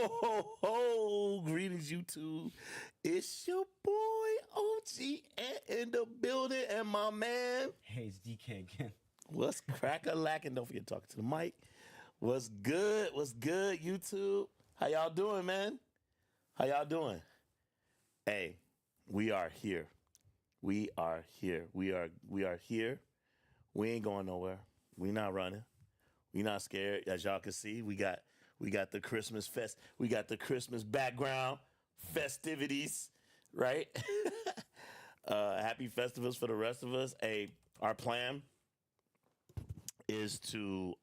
ho, ho. Greetings, YouTube. It's your boy, OG, in the building, and my man. Hey, it's DK again. What's crack-a-lackin'? Don't forget to talk to the mic. What's good? What's good, YouTube? How y'all doing, man? How y'all doing? Hey, we are here. We are here. We are here. We ain't going nowhere. We not running. We not scared. As y'all can see, we got the Christmas fest. We got the Christmas background festivities, right? Happy festivals for the rest of us. Hey, our plan is to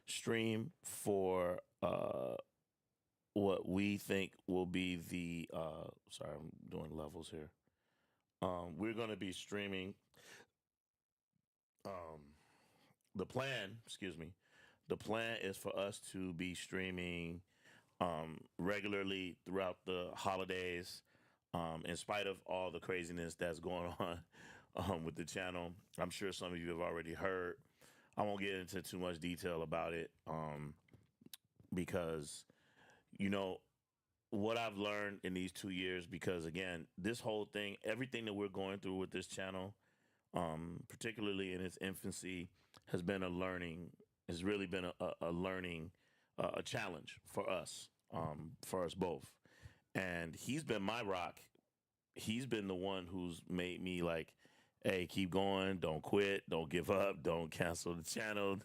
stream for what we think will be the sorry, I'm doing levels here. We're going to be streaming the plan is for us to be streaming regularly throughout the holidays, in spite of all the craziness that's going on with the channel. I'm sure some of you have already heard. I won't get into too much detail about it, because, you know, what I've learned in these 2 years, because, again, this whole thing, everything that we're going through with this channel, particularly in its infancy, has been a learning, has really been a learning, a challenge for us both. And he's been my rock. He's been the one who's made me like, hey, keep going, don't quit, don't give up, don't cancel the channel.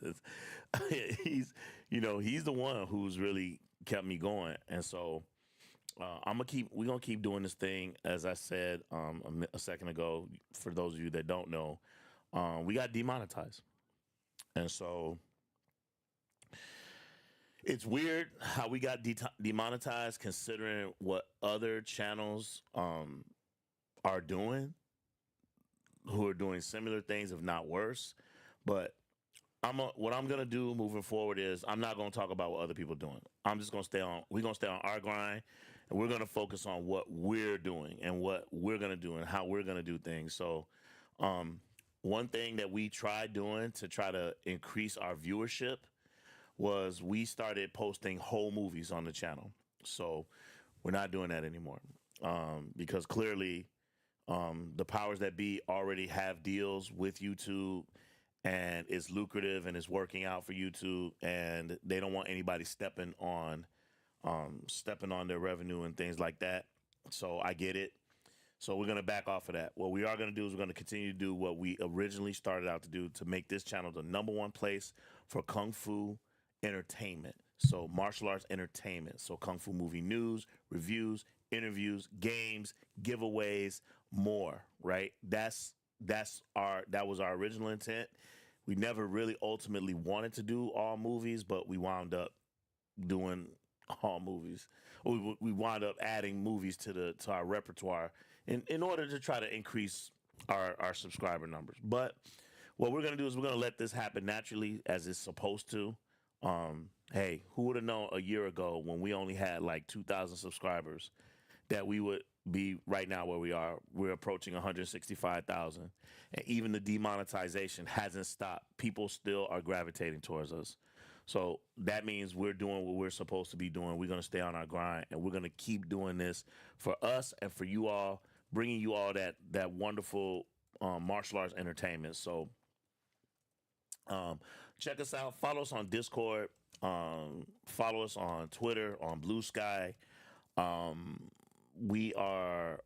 he's the one who's really kept me going. And so we're gonna keep doing this thing. As I said a second ago, for those of you that don't know, we got demonetized. And so it's weird how we got demonetized, considering what other channels are doing, who are doing similar things, if not worse. But what I'm gonna do moving forward is I'm not gonna talk about what other people are doing. I'm just gonna we're gonna stay on our grind, and we're gonna focus on what we're doing and what we're gonna do and how we're gonna do things. So one thing that we tried doing to try to increase our viewership was we started posting whole movies on the channel. So we're not doing that anymore, because clearly the powers that be already have deals with YouTube, and it's lucrative and it's working out for YouTube, and they don't want anybody stepping on their revenue and things like that. So I get it. So we're going to back off of that. What we are going to do is we're going to continue to do what we originally started out to do, to make this channel the #1 place for Kung Fu entertainment. So martial arts entertainment. So Kung Fu movie news, reviews, interviews, games, giveaways, more, right? That was our original intent. We never really ultimately wanted to do all movies, but we wound up doing all movies. We wound up adding movies to our repertoire in order to try to increase our subscriber numbers. But what we're going to do is we're going to let this happen naturally, as it's supposed to. Hey, who would have known a year ago, when we only had like 2,000 subscribers, that we would be right now where we are? We're approaching 165,000, and even the demonetization hasn't stopped. People still are gravitating towards us. So that means we're doing what we're supposed to be doing. We're going to stay on our grind, and we're going to keep doing this for us and for you all, bringing you all that wonderful martial arts entertainment. So check us out. Follow us on Discord. Follow us on Twitter, on Blue Sky. We are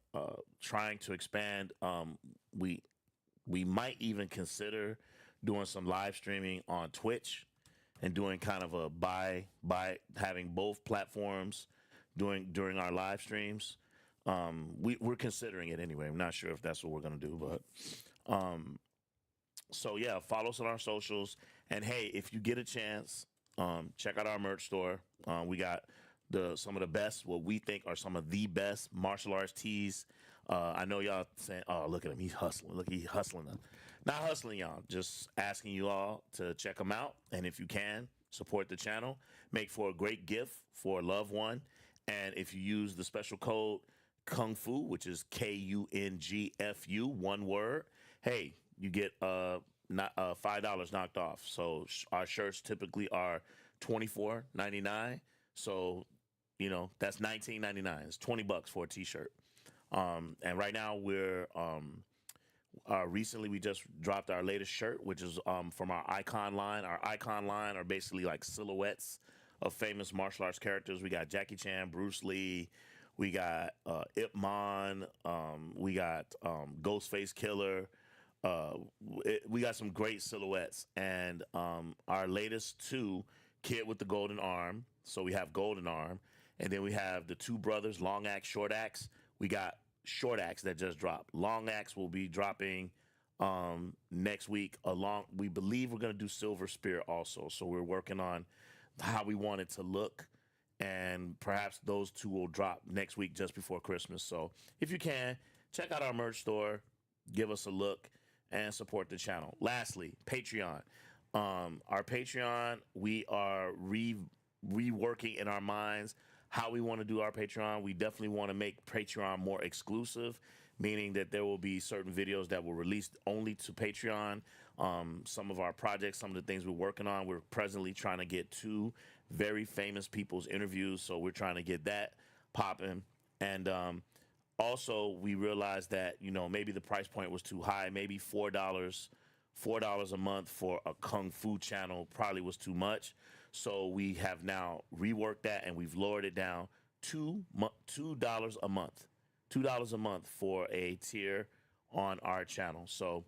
trying to expand. We might even consider doing some live streaming on Twitch, and doing kind of a by having both platforms during our live streams. We're considering it anyway. I'm not sure if that's what we're gonna do, but so yeah, follow us on our socials. And hey, if you get a chance, check out our merch store. We got some of the best, what we think are some of the best martial arts tees. I know y'all saying, "Oh, look at him, he's hustling. Look, he's hustling them." Not hustling y'all, just asking you all to check them out. And if you can, support the channel. Make for a great gift for a loved one. And if you use the special code Kung Fu, which is KUNGFU, one word, hey, you get $5 knocked off. So our shirts typically are $24.99. So you know, that's $19.99. It's $20 for a t-shirt. And right now we're recently we just dropped our latest shirt, which is from our icon line. Our icon line are basically like silhouettes of famous martial arts characters. We got Jackie Chan, Bruce Lee, we got Ip Man, we got Ghostface Killer. We got some great silhouettes, and our latest two, Kid with the Golden Arm. So we have Golden Arm, and then we have the two brothers, Long Axe, Short Axe. We got Short Axe that just dropped. Long Axe will be dropping next week. We believe we're gonna do Silver Spear also. So we're working on how we want it to look, and perhaps those two will drop next week just before Christmas. So if you can, check out our merch store, give us a look, and support the channel. Lastly, Patreon. Our Patreon, we are reworking in our minds how we want to do our Patreon. We definitely want to make Patreon more exclusive, meaning that there will be certain videos that will release only to Patreon. Some of our projects, some of the things we're working on, we're presently trying to get two very famous people's interviews, so we're trying to get that popping. And also, we realized that, you know, maybe the price point was too high. Maybe $4 a month for a Kung Fu channel probably was too much. So we have now reworked that, and we've lowered it down $2 a month. $2 a month for a tier on our channel. So,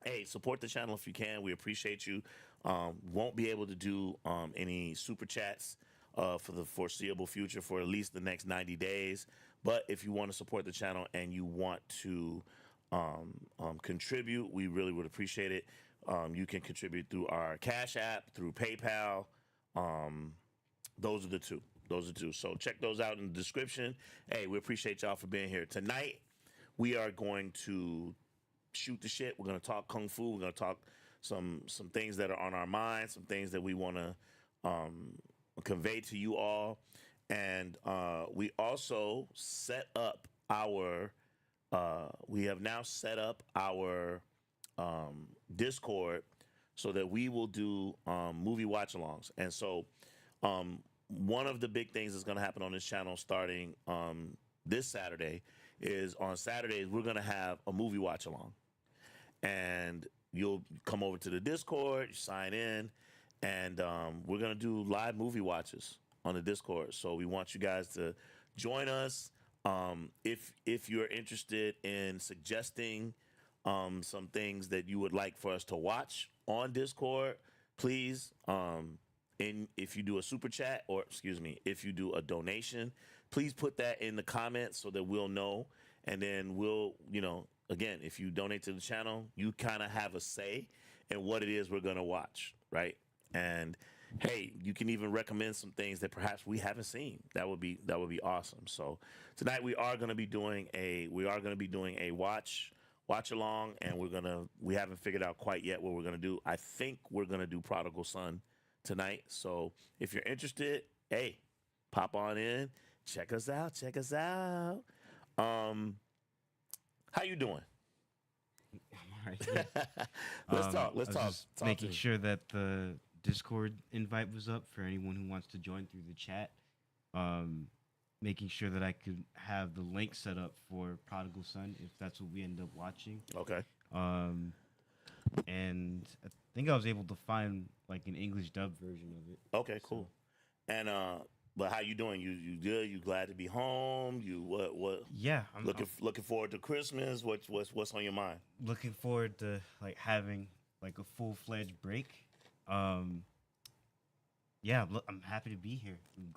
hey, support the channel if you can. We appreciate you. Won't be able to do any super chats for the foreseeable future for at least the next 90 days. But if you want to support the channel and you want to contribute, we really would appreciate it. You can contribute through our Cash App, through PayPal. Those are the two. So check those out in the description. Hey, we appreciate y'all for being here. Tonight, we are going to shoot the shit. We're going to talk Kung Fu. We're going to talk some things that are on our minds, some things that we want to convey to you all. And we also set up our, we have now set up our Discord so that we will do movie watch-alongs. And so one of the big things that's going to happen on this channel starting this Saturday is on Saturdays, we're going to have a movie watch-along. And you'll come over to the Discord, you sign in, and we're going to do live movie watches on the Discord. So we want you guys to join us. If you're interested in suggesting some things that you would like for us to watch on Discord, please, if you do a super chat, or excuse me, if you do a donation, please put that in the comments so that we'll know. And then we'll, you know, again, if you donate to the channel, you kind of have a say in what it is we're going to watch, right? And hey, you can even recommend some things that perhaps we haven't seen. That would be awesome. So tonight we are going to be doing a watch along, and we haven't figured out quite yet what we're going to do. I think we're going to do Prodigal Son tonight. So if you're interested, hey, pop on in, check us out. How you doing? I'm all right. Yeah. Let's talk. Just making sure that the Discord invite was up for anyone who wants to join through the chat. Making sure that I could have the link set up for Prodigal Son if that's what we end up watching. Okay. And I think I was able to find like an English dub version of it. Okay, cool. And but how you doing? You good? You glad to be home? You what? Yeah, I'm looking forward to Christmas. What's on your mind? Looking forward to like having like a full-fledged break. Yeah, I'm happy to be here. I'm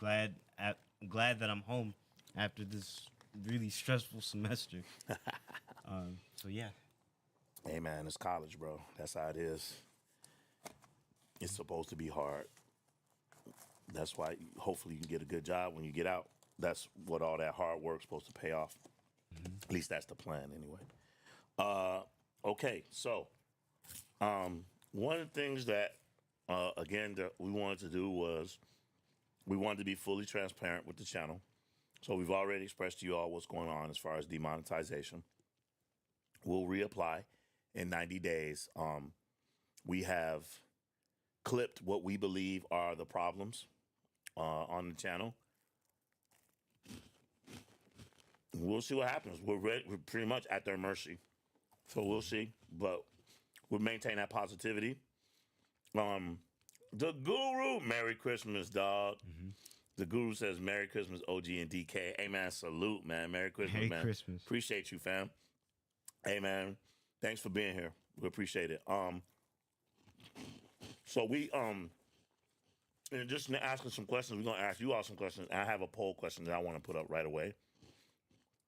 glad that I'm home after this really stressful semester. So yeah. Hey man, it's college, bro. That's how it is. It's supposed to be hard. That's why hopefully you can get a good job when you get out. That's what all that hard work's supposed to pay off. Mm-hmm. At least that's the plan anyway. Okay, so one of the things that again that we wanted to do was we wanted to be fully transparent with the channel. So we've already expressed to you all what's going on as far as demonetization. We'll reapply in 90 days. We have clipped what we believe are the problems on the channel. we'll see what happens. We're pretty much at their mercy, so we'll see. But we'll maintain that positivity. The Guru, Merry Christmas, dog. Mm-hmm. The Guru says, Merry Christmas, OG and DK. Hey, man, salute, man. Merry Christmas, Merry man. Christmas. Appreciate you, fam. Hey, man, thanks for being here. We appreciate it. So we, and just asking some questions, we're going to ask you all some questions. I have a poll question that I want to put up right away.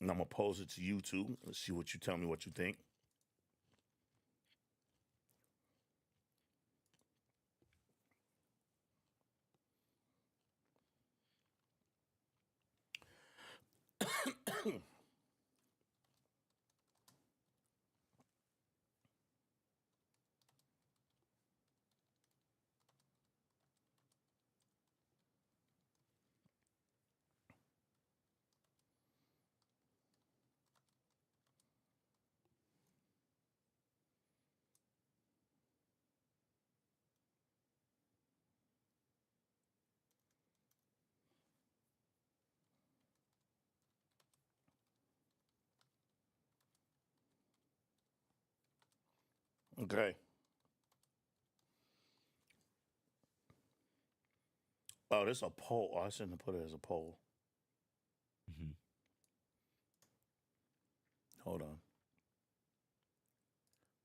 And I'm going to pose it to you, too. Let's see what you tell me what you think. Okay. Oh, this is a poll. Oh, I shouldn't have put it as a poll. Mm-hmm. Hold on.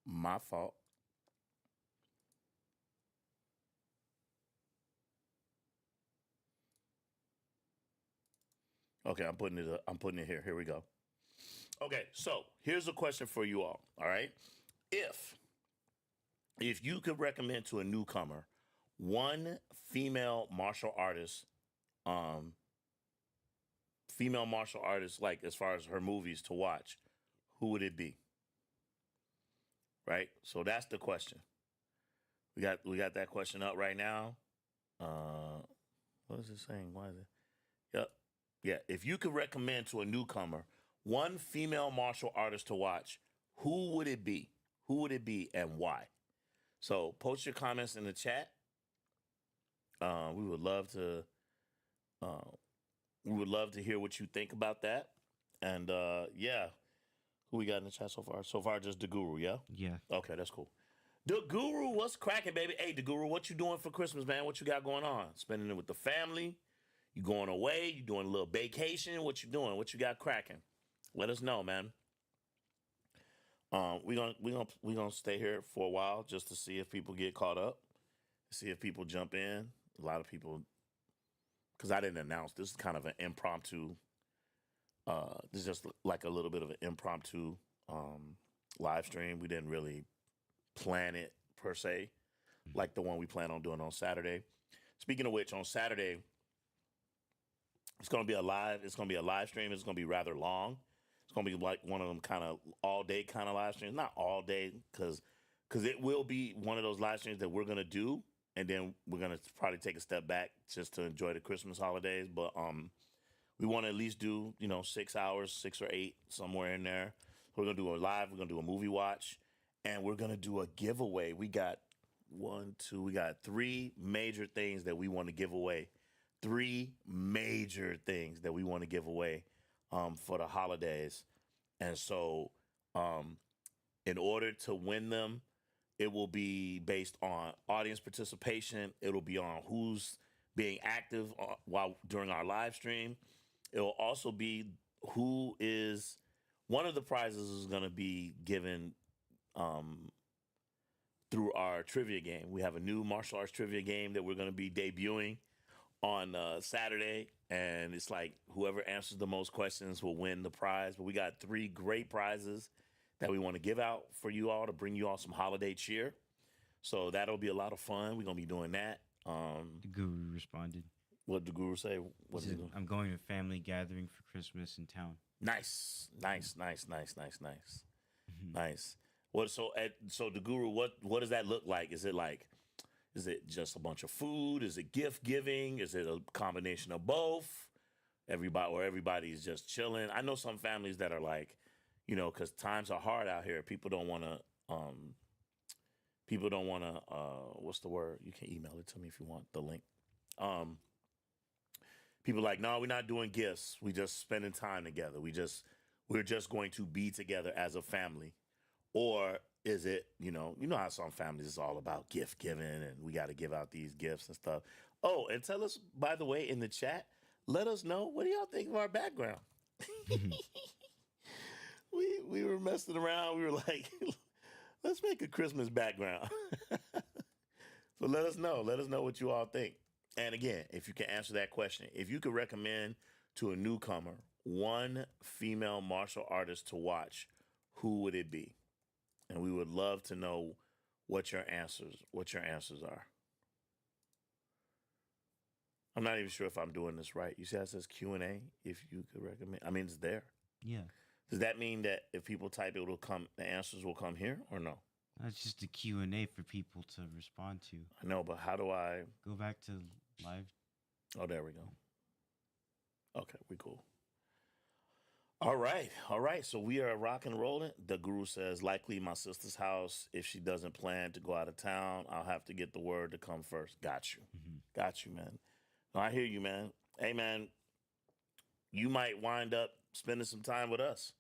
My fault. Okay, I'm putting it here. Here we go. Okay, so here's a question for you all. All right. If you could recommend to a newcomer one um, female martial artist, like as far as her movies to watch, who would it be? Right? So that's the question. We got that question up right now. What is it saying? Why is it? Yep. Yeah. If you could recommend to a newcomer one female martial artist to watch, who would it be? Who would it be and why? So post your comments in the chat. We would love to. We would love to hear what you think about that. And yeah, who we got in the chat so far? So far, just the Guru. Yeah. Yeah. Okay, that's cool. The Guru, what's cracking, baby? Hey, the Guru, what you doing for Christmas, man? What you got going on? Spending it with the family? You going away? You doing a little vacation? What you doing? What you got cracking? Let us know, man. We gonna stay here for a while just to see if people get caught up, see if people jump in. A lot of people, because I didn't announce. This is kind of an impromptu. This is just like a little bit of an impromptu live stream. We didn't really plan it per se, like the one we plan on doing on Saturday. Speaking of which, on Saturday, it's gonna be a live. It's gonna be a live stream. It's gonna be rather long. It's gonna be like one of them kind of all day kind of live streams. Not all day, because it will be one of those live streams that we're gonna do, and then we're gonna probably take a step back just to enjoy the Christmas holidays. But we want to at least do 6 hours, 6 or 8, somewhere in there. We're gonna do a live. We're gonna do a movie watch, and we're gonna do a giveaway. We got we got 3 major things that we want to give away. 3 major things that we want to give away for the holidays. And so in order to win them, it will be based on audience participation. It'll be on who's being active while during our live stream. It will also be who is one of the prizes is going to be given through our trivia game. We have a new martial arts trivia game that we're going to be debuting on Saturday, and it's like whoever answers the most questions will win the prize. But we got 3 great prizes that we want to give out for you all to bring you all some holiday cheer. So that'll be a lot of fun. We're gonna be doing that. The Guru responded. What did the Guru say? What He is said, it? I'm going to a family gathering for Christmas in town. Nice. Mhm. Nice. What so the Guru? What does that look like? Is it just a bunch of food? Is it gift giving? Is it a combination of both? Everybody's just chilling. I know some families that are like, because times are hard out here. People don't want to. What's the word? You can email it to me if you want the link. People like, no, we're not doing gifts. We just spending time together. We just we're just going to be together as a family, or is it, you know how some families is all about gift giving and we got to give out these gifts and stuff. Oh, and tell us, by the way, in the chat, let us know, what do y'all think of our background? We were messing around. We were like, let's make a Christmas background. So let us know. Let us know what you all think. And again, if you can answer that question, if you could recommend to a newcomer one female martial artist to watch, who would it be? And we would love to know what your answers are. I'm not even sure if I'm doing this right. You see how it says Q&A? If you could recommend. I mean, it's there. Yeah. Does that mean that if people type, it will come, the answers will come here, or no? That's just a Q&A for people to respond to. I know, but how do I go back to live? Oh, there we go. Okay, we cool. All right. So we are rock and rolling. The guru says, likely my sister's house. If she doesn't plan to go out of town, I'll have to get the word to come first. Got you. Got you, man. No, I hear you, man. Hey, man, you might wind up spending some time with us.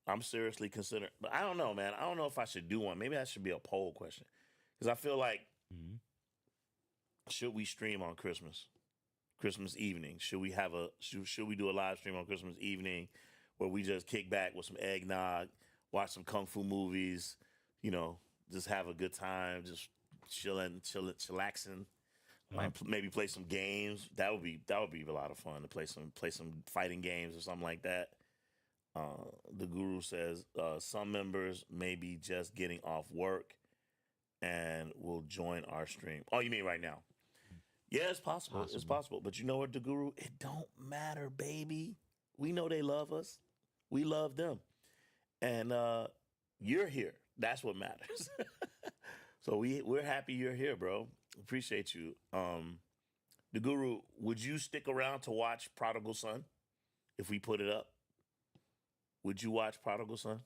I'm seriously considering, but I don't know, man. I don't know if I should do one. Maybe that should be a poll question, because I feel like, should we stream on Christmas evening? Should we have should we do a live stream on Christmas evening where we just kick back with some eggnog, watch some kung fu movies, just have a good time, just chillaxing. Maybe play some games. That would be a lot of fun to play some fighting games or something like that. The guru says some members may be just getting off work and will join our stream. Oh, you mean right now? Yeah, it's possible. It's possible. But you know what, the guru? It don't matter, baby. We know they love us. We love them. And you're here. That's what matters. So we're happy you're here, bro. Appreciate you. The guru, would you stick around to watch Prodigal Son if we put it up? Would you watch Prodigal Son?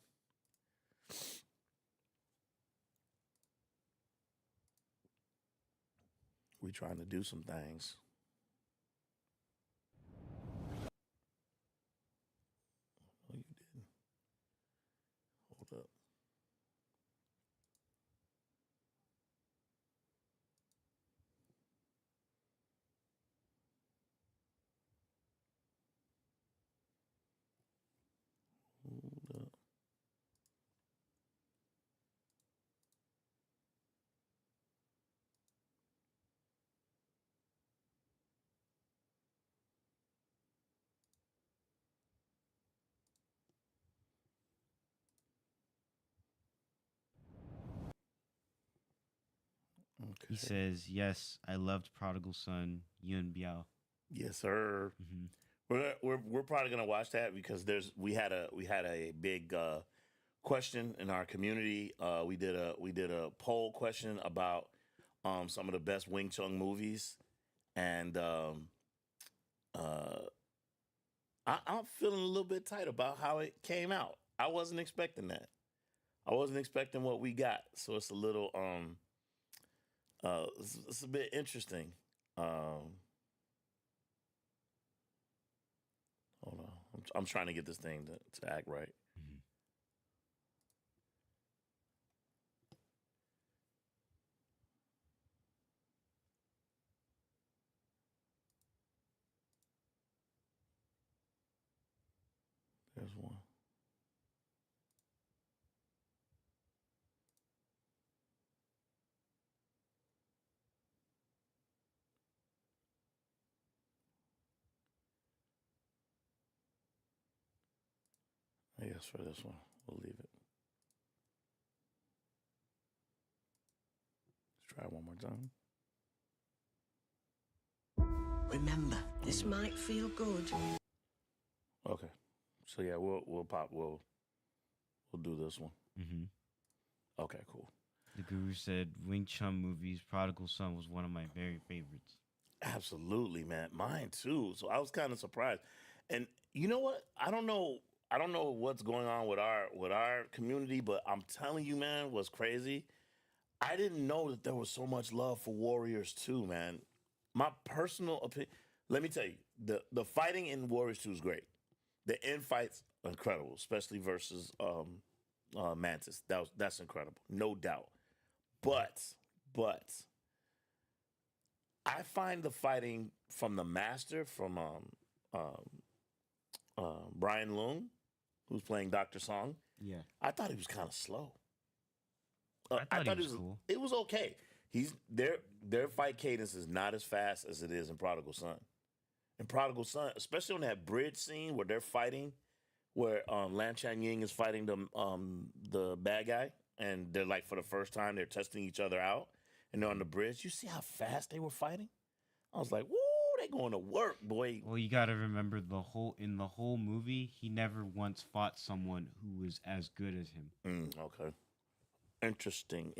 We trying to do some things. Oh, you didn't. Hold up. Hold up. Okay. He says, yes, I loved Prodigal Son, Yun Biao. Yes, sir. We're probably gonna watch that because we had a big question in our community. We did a poll question about some of the best Wing Chun movies, and I'm feeling a little bit tight about how it came out. I wasn't expecting that. I wasn't expecting what we got, so it's a little it's a bit interesting. Hold on, I'm trying to get this thing to act right. There's one. I guess for this one, we'll leave it. Let's try one more time. Remember, this might feel good. Okay. So yeah, we'll do this one. Okay, cool. The guru said Wing Chun movies, Prodigal Son was one of my very favorites. Absolutely, man. Mine too. So I was kind of surprised. And you know what? I don't know what's going on with our community, but I'm telling you, man, what's crazy? I didn't know that there was so much love for Warriors 2, man. My personal opinion, let me tell you, the fighting in Warriors 2 is great. The end fight's incredible, especially versus Mantis. That's incredible, no doubt. But I find the fighting from the master from Brian Loom, who's playing Dr. Song. Yeah. I thought he was kind of slow. I thought he was cool. It was okay. He's their fight cadence is not as fast as it is in Prodigal Son. In Prodigal Son, especially on that bridge scene where they're fighting, where Lan Chan Ying is fighting the bad guy, and they're like for the first time they're testing each other out, and they're on the bridge. You see how fast they were fighting? I was like, woo, they going to work, boy. Well, you got to remember in the whole movie, he never once fought someone who was as good as him. Okay. Interesting.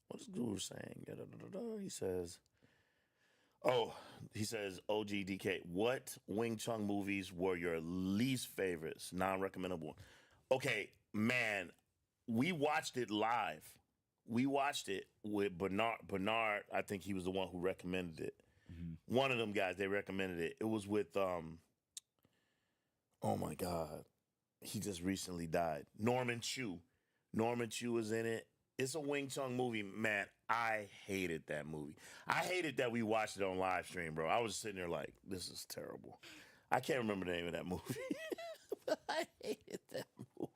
What is Guru saying? He says, OGDK, what Wing Chun movies were your least favorites, non-recommendable? Okay, man, we watched it live. We watched it with Bernard. Bernard, I think he was the one who recommended it. Mm-hmm. One of them guys, they recommended it. It was with, oh my God, he just recently died. Norman Chu. Norman Chu was in it. It's a Wing Chun movie. Man, I hated that movie. I hated that we watched it on live stream, bro. I was sitting there like, this is terrible. I can't remember the name of that movie. But I hated that movie.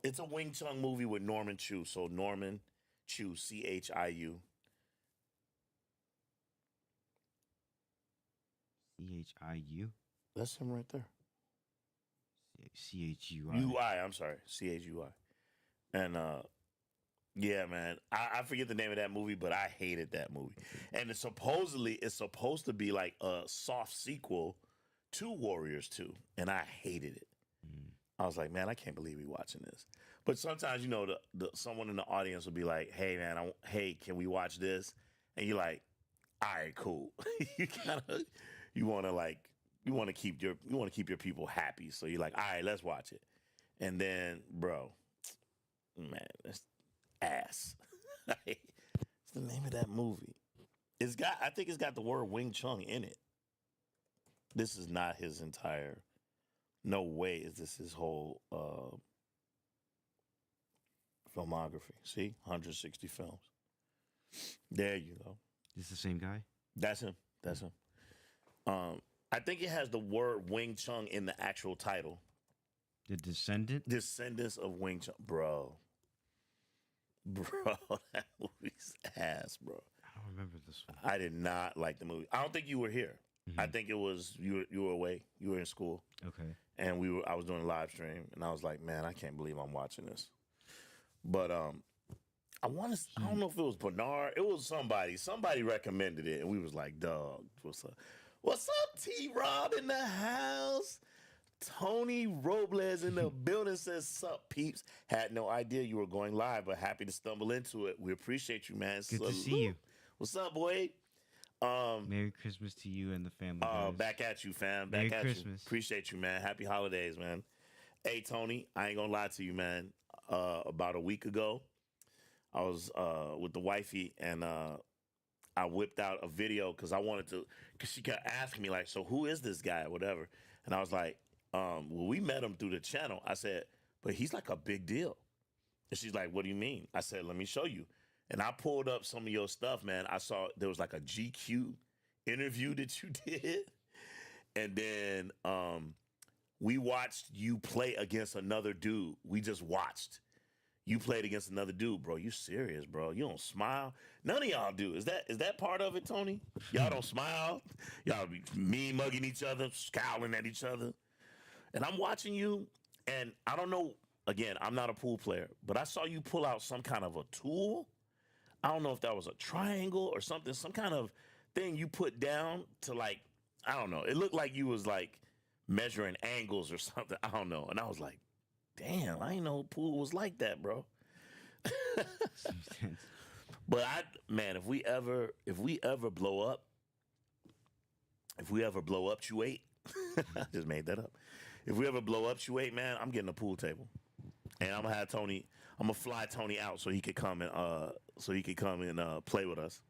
It's a Wing Chun movie with Norman Chu. So Norman Chu, Chiu. Chiu? That's him right there. Chui. UI, I'm sorry. Chui. And yeah, man. I forget the name of that movie, but I hated that movie. And it's supposed to be like a soft sequel to Warriors 2. And I hated it. I was like, man, I can't believe we watching this. But sometimes, you know, the someone in the audience will be like, hey, man, can we watch this? And you're like, all right, cool. you want to keep your people happy. So you're like, all right, let's watch it. And then, bro, man, that's ass. It's the name of that movie. I think it's got the word Wing Chun in it. This is not his entire. No way is this his whole filmography. See, 160 films. There you go. Is this the same guy? That's him. I think it has the word Wing Chun in the actual title. The Descendant? Descendants of Wing Chun. Bro, that movie's ass, bro. I don't remember this one. I did not like the movie. I don't think you were here. Mm-hmm. I think it was you were away. You were in school. Okay. And I was doing a live stream, and I was like, man, I can't believe I'm watching this. But I don't know if it was Bernard. It was somebody. Somebody recommended it, and we was like, dog, what's up? What's up, T-Rob in the house? Tony Robles in the building says, sup, peeps. Had no idea you were going live, but happy to stumble into it. We appreciate you, man. Good to see you. What's up, boy? Merry Christmas to you and the family. Back at you, fam. Merry Back at Christmas. you. Appreciate you, man. Happy holidays, man. Hey, Tony, I ain't gonna lie to you, man. About a week ago, I was with the wifey, and I whipped out a video because she kept asking me, like, so who is this guy or whatever? And I was like, well, we met him through the channel. I said, but he's like a big deal. And she's like, what do you mean? I said, let me show you. And I pulled up some of your stuff, man. I saw there was like a GQ interview that you did. And then we watched you play against another dude. We just watched. You played against another dude, bro. You serious, bro. You don't smile. None of y'all do. Is that part of it, Tony? Y'all don't smile? Y'all be mean mugging each other, scowling at each other. And I'm watching you, and I don't know, again, I'm not a pool player, but I saw you pull out some kind of a tool. I don't know if that was a triangle or something, some kind of thing you put down to, like, I don't know. It looked like you was like measuring angles or something. I don't know. And I was like, damn, I didn't know pool was like that, bro. But if we ever blow up, Chuate, I just made that up. If we ever blow up Chuate, man, I'm getting a pool table. And I'm gonna fly Tony out so he could come and play with us.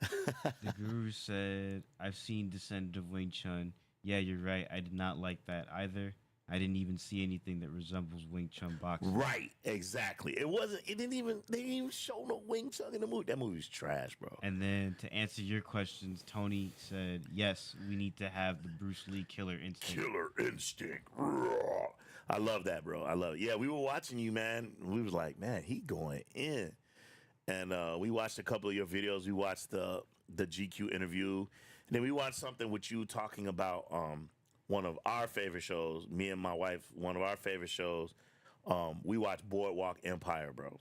The Guru said, "I've seen Descendant of Wing Chun. Yeah, you're right. I did not like that either. I didn't even see anything that resembles Wing Chun boxing." Right, exactly. It wasn't. It didn't even. They didn't even show no Wing Chun in the movie. That movie's trash, bro. And then to answer your questions, Tony said, "Yes, we need to have the Bruce Lee killer instinct." Killer instinct. Raw. I love that, bro. I love it. Yeah, we were watching you, man. We was like, man, he going in. And we watched a couple of your videos. We watched the GQ interview, and then we watched something with you talking about one of our favorite shows. Me and my wife, one of our favorite shows. We watched Boardwalk Empire, bro,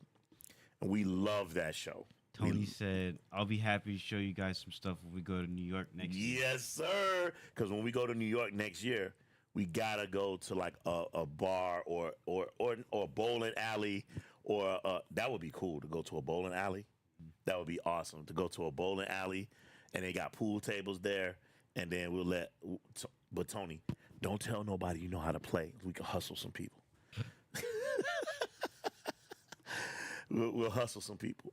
and we love that show. Tony said, "I'll be happy to show you guys some stuff when we go to New York next year." Yes, sir. Because when we go to New York next year, we gotta go to like a bar or a bowling alley, or that would be cool to go to a bowling alley. That would be awesome to go to a bowling alley, and they got pool tables there, and then we'll let. But Tony, don't tell nobody you know how to play. We can hustle some people. we'll hustle some people.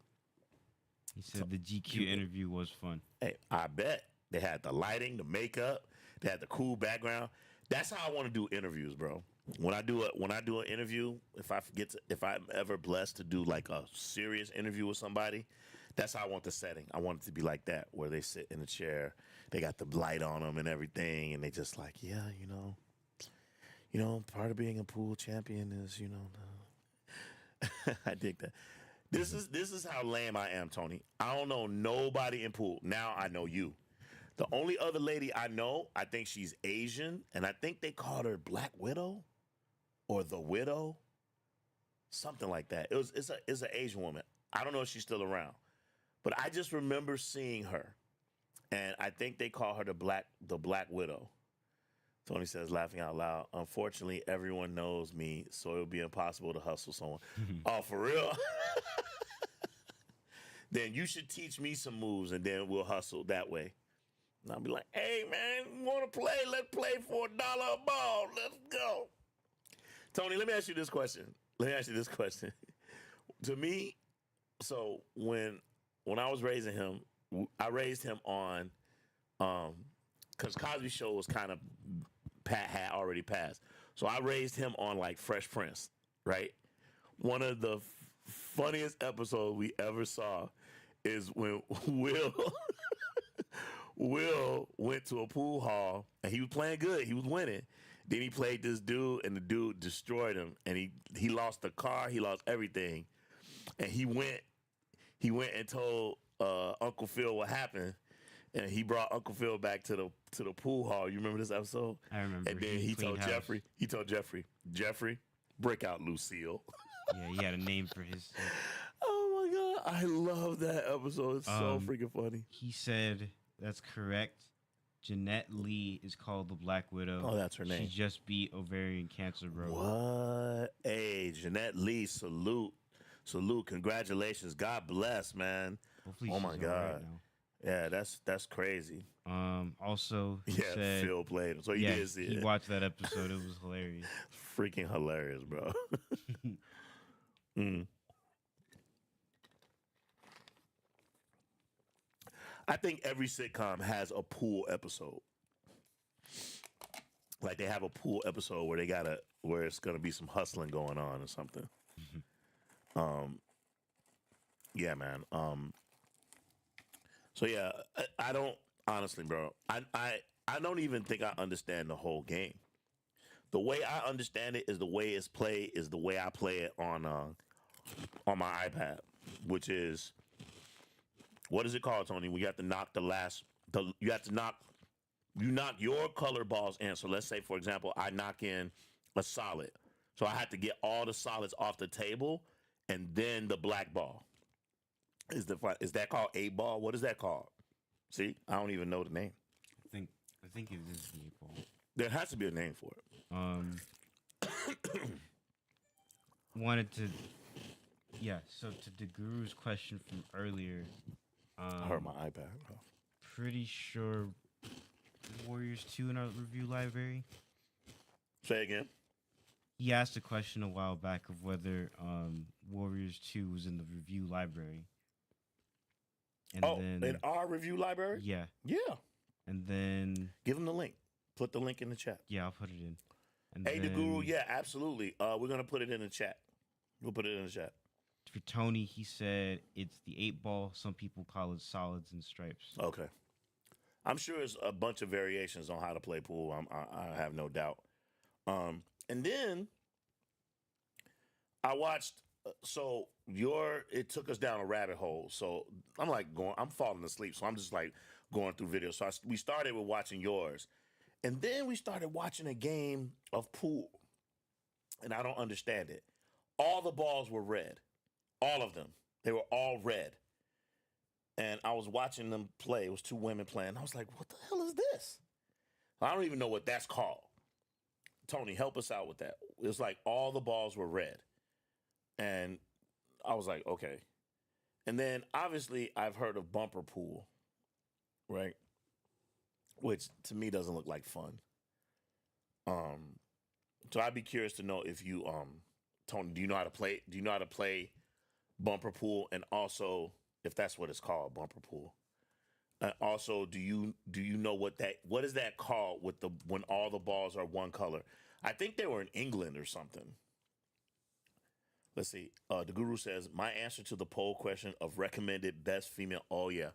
He said the GQ interview was fun. Hey, I bet they had the lighting, the makeup, they had the cool background. That's how I want to do interviews, bro. When I do an interview, if I'm ever blessed to do like a serious interview with somebody, that's how I want the setting. I want it to be like that, where they sit in a chair, they got the light on them and everything, and they just like, yeah, part of being a pool champion is, I dig that. This is how lame I am, Tony. I don't know nobody in pool. Now I know you. The only other lady I know, I think she's Asian, and I think they called her Black Widow or the Widow, something like that. It's an Asian woman. I don't know if she's still around, but I just remember seeing her, and I think they call her the Black Widow. Tony says, laughing out loud, "Unfortunately, everyone knows me, so it would be impossible to hustle someone." Oh, for real? Then you should teach me some moves, and then we'll hustle that way. And I'll be like, "Hey, man, you want to play? Let's play for $1 a ball. Let's go." Tony, let me ask you this question. To me, so when I was raising him, I raised him on, because Cosby Show was kind of had already passed. So I raised him on like Fresh Prince, right? One of the funniest episodes we ever saw is when Will went to a pool hall and he was playing good. He was winning. Then he played this dude, and the dude destroyed him. And he lost the car. He lost everything. And he went and told Uncle Phil what happened. And he brought Uncle Phil back to the pool hall. You remember this episode? I remember. And then he told Jeffrey, break out Lucille. Yeah, he had a name for his. Oh my God, I love that episode. It's so freaking funny. He said that's correct. Jeanette Lee is called the Black Widow. Oh, that's her name. She just beat ovarian cancer, bro. What? Hey, Jeanette Lee, salute. Congratulations. God bless, man. Hopefully oh she's my all God. right now. Yeah, that's crazy. Also, he said, Phil played him. So he did see it. He watched that episode. It was hilarious. Freaking hilarious, bro. I think every sitcom has a pool episode. Like they have a pool episode where it's gonna be some hustling going on or something. Yeah, man. So yeah, I don't honestly, bro. I don't even think I understand the whole game. The way I understand it is the way it's played is the way I play it on my iPad, which is, what is it called, Tony? We have to knock you knock your color balls in. So let's say, for example, I knock in a solid. So I have to get all the solids off the table and then the black ball. Is that called a ball? What is that called? See, I don't even know the name. I think it is the ball. There has to be a name for it. So to the Guru's question from earlier, I heard my iPad. Pretty sure Warriors 2 in our review library. Say again. He asked a question a while back of whether Warriors 2 was in the review library. And in then our review library? yeah, Yeah. and then Give them the link. Put the link in the chat. yeah, I'll put it in. And Hey, the then Guru, yeah, absolutely. We're going to put it in the chat. We'll put it in the chat. for Tony, he said it's the 8-ball. Some people call it solids and stripes. Okay. I'm sure it's a bunch of variations on how to play pool. I have no doubt. And then I watched. So it took us down a rabbit hole. So I'm falling asleep. So I'm just like going through videos. So we started with watching yours, and then we started watching a game of pool, and I don't understand it. All the balls were red, all of them. They were all red. And I was watching them play. It was two women playing. I was like, what the hell is this? I don't even know what that's called. Tony, help us out with that. It was like all the balls were red. And I was like, okay. And then obviously I've heard of bumper pool, right? Which to me doesn't look like fun. So I'd be curious to know if you, Tony, do you know how to play? Do you know how to play bumper pool? And also, if that's what it's called, bumper pool. Also, do you know what is that called when all the balls are one color? I think they were in England or something. Let's see. The Guru says, my answer to the poll question of recommended best female. Oh yeah.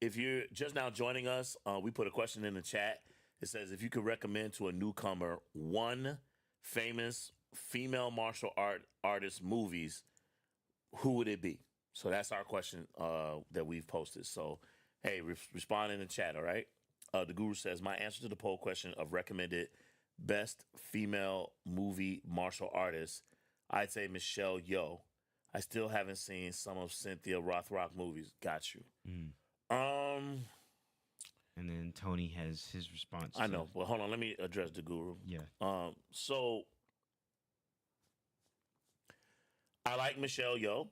If you're just now joining us, we put a question in the chat. It says, if you could recommend to a newcomer one famous female martial artist movies, who would it be? So that's our question that we've posted. So, hey, respond in the chat, all right? The Guru says, my answer to the poll question of recommended best female movie martial artist, I'd say Michelle Yeoh. I still haven't seen some of Cynthia Rothrock movies. Got you. And then Tony has his response. I know. Well, hold on. Let me address the Guru. Yeah. So I like Michelle Yeoh.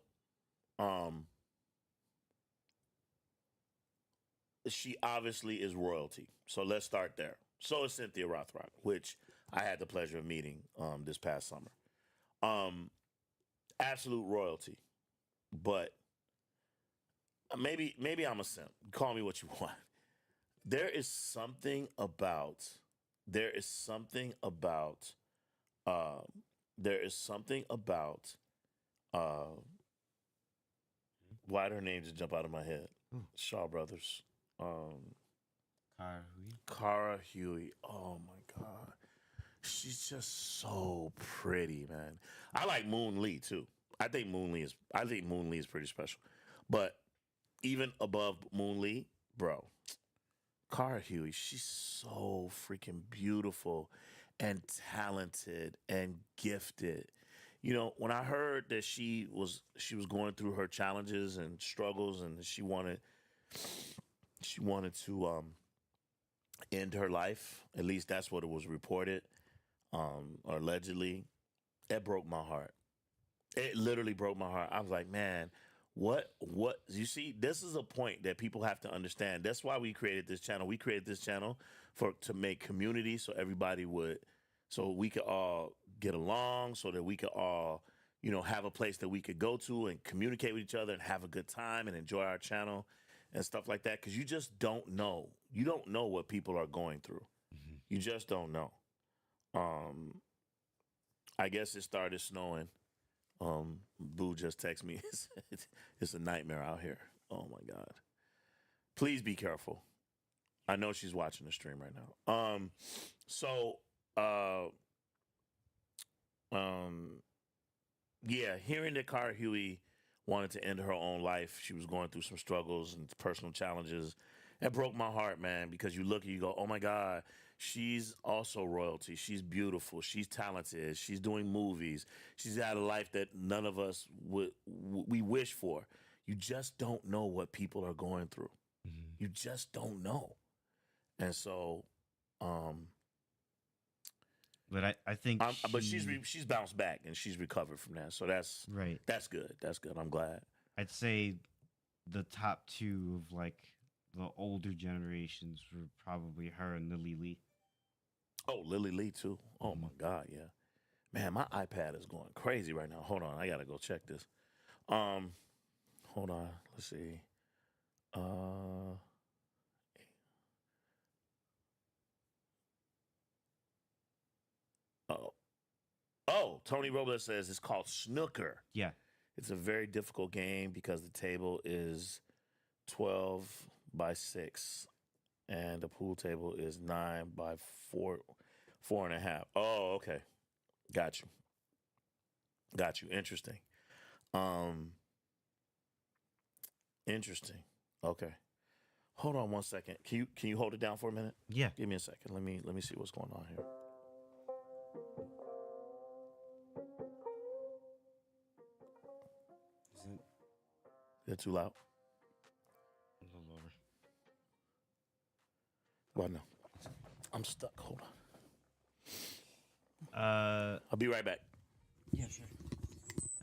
She obviously is royalty. So let's start there. So is Cynthia Rothrock, which I had the pleasure of meeting this past summer. Absolute royalty. But maybe I'm a simp. Call me what you want. There is something about why did her name just jump out of my head? Shaw Brothers. Cara Huey. Oh my God. She's just so pretty, man. I like Moon Lee too. I think Moon Lee is pretty special. But even above Moon Lee, bro, Cara Huey, she's so freaking beautiful and talented and gifted. You know, when I heard that she was going through her challenges and struggles, and she wanted to end her life. At least that's what it was reported, or allegedly. It broke my heart. It literally broke my heart. I was like, man, what? You see, this is a point that people have to understand. That's why we created this channel. We created this channel to make community, so so we could all get along, so that we could all, have a place that we could go to and communicate with each other and have a good time and enjoy our channel and stuff like that. Because you just don't know. You don't know what people are going through. Mm-hmm. You just don't know. I guess it started snowing. Boo just texted me. It's a nightmare out here. Oh my God. Please be careful. I know she's watching the stream right now. Yeah, hearing that Cara Huey wanted to end her own life, she was going through some struggles and personal challenges. It broke my heart, man, because you look and you go, oh my God, she's also royalty. She's beautiful. She's talented. She's doing movies. She's had a life that none of us we wish for. You just don't know what people are going through. Mm-hmm. You just don't know. And so, but I think, but she's bounced back and she's recovered from that. So that's right. That's good. That's good. I'm glad. I'd say the top two of like the older generations were probably her and Lily Lee. Oh, Lily Lee too. Oh my God, yeah. Man, my iPad is going crazy right now. Hold on, I gotta go check this. Hold on. Let's see. Uh, oh, Tony Robles says it's called snooker. Yeah. It's a very difficult game because the table is 12 by 6 and the pool table is 9 by 4.5. Oh, okay. Got you. Interesting. Um, Interesting. Okay. Hold on one second. Can you hold it down for a minute? Yeah. Give me a second. Let me see what's going on here. Is it too loud? A little lower. Well, no. I'm stuck. Hold on. I'll be right back. Yeah, sure.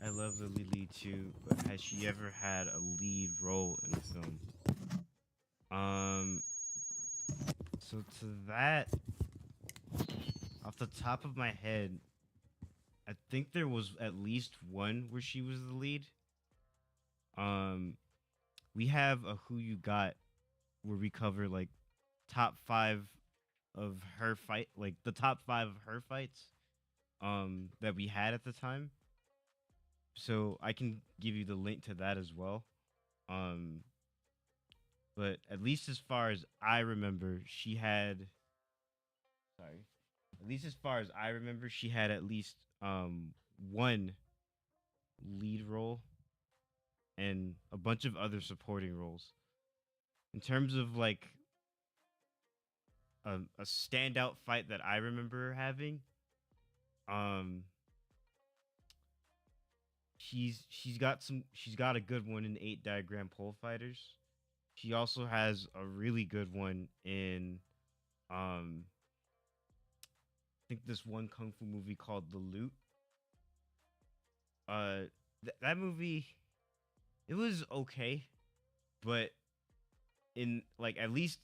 I love Lily Lee too, but has she ever had a lead role in a film? So to that, off the top of my head, I think there was at least one where she was the lead. We have a Who You Got where we cover like top 5 of her fight, like the top 5 of her fights, that we had at the time. So I can give you the link to that as well. But at least as far as I remember, she had. Sorry. At least as far as I remember, she had at least one lead role and a bunch of other supporting roles. In terms of like a standout fight that I remember her having, um, she's got a good one in 8 Diagram Pole Fighters. She also has a really good one in I think this one kung fu movie called The Loot. That movie, it was okay, but in like at least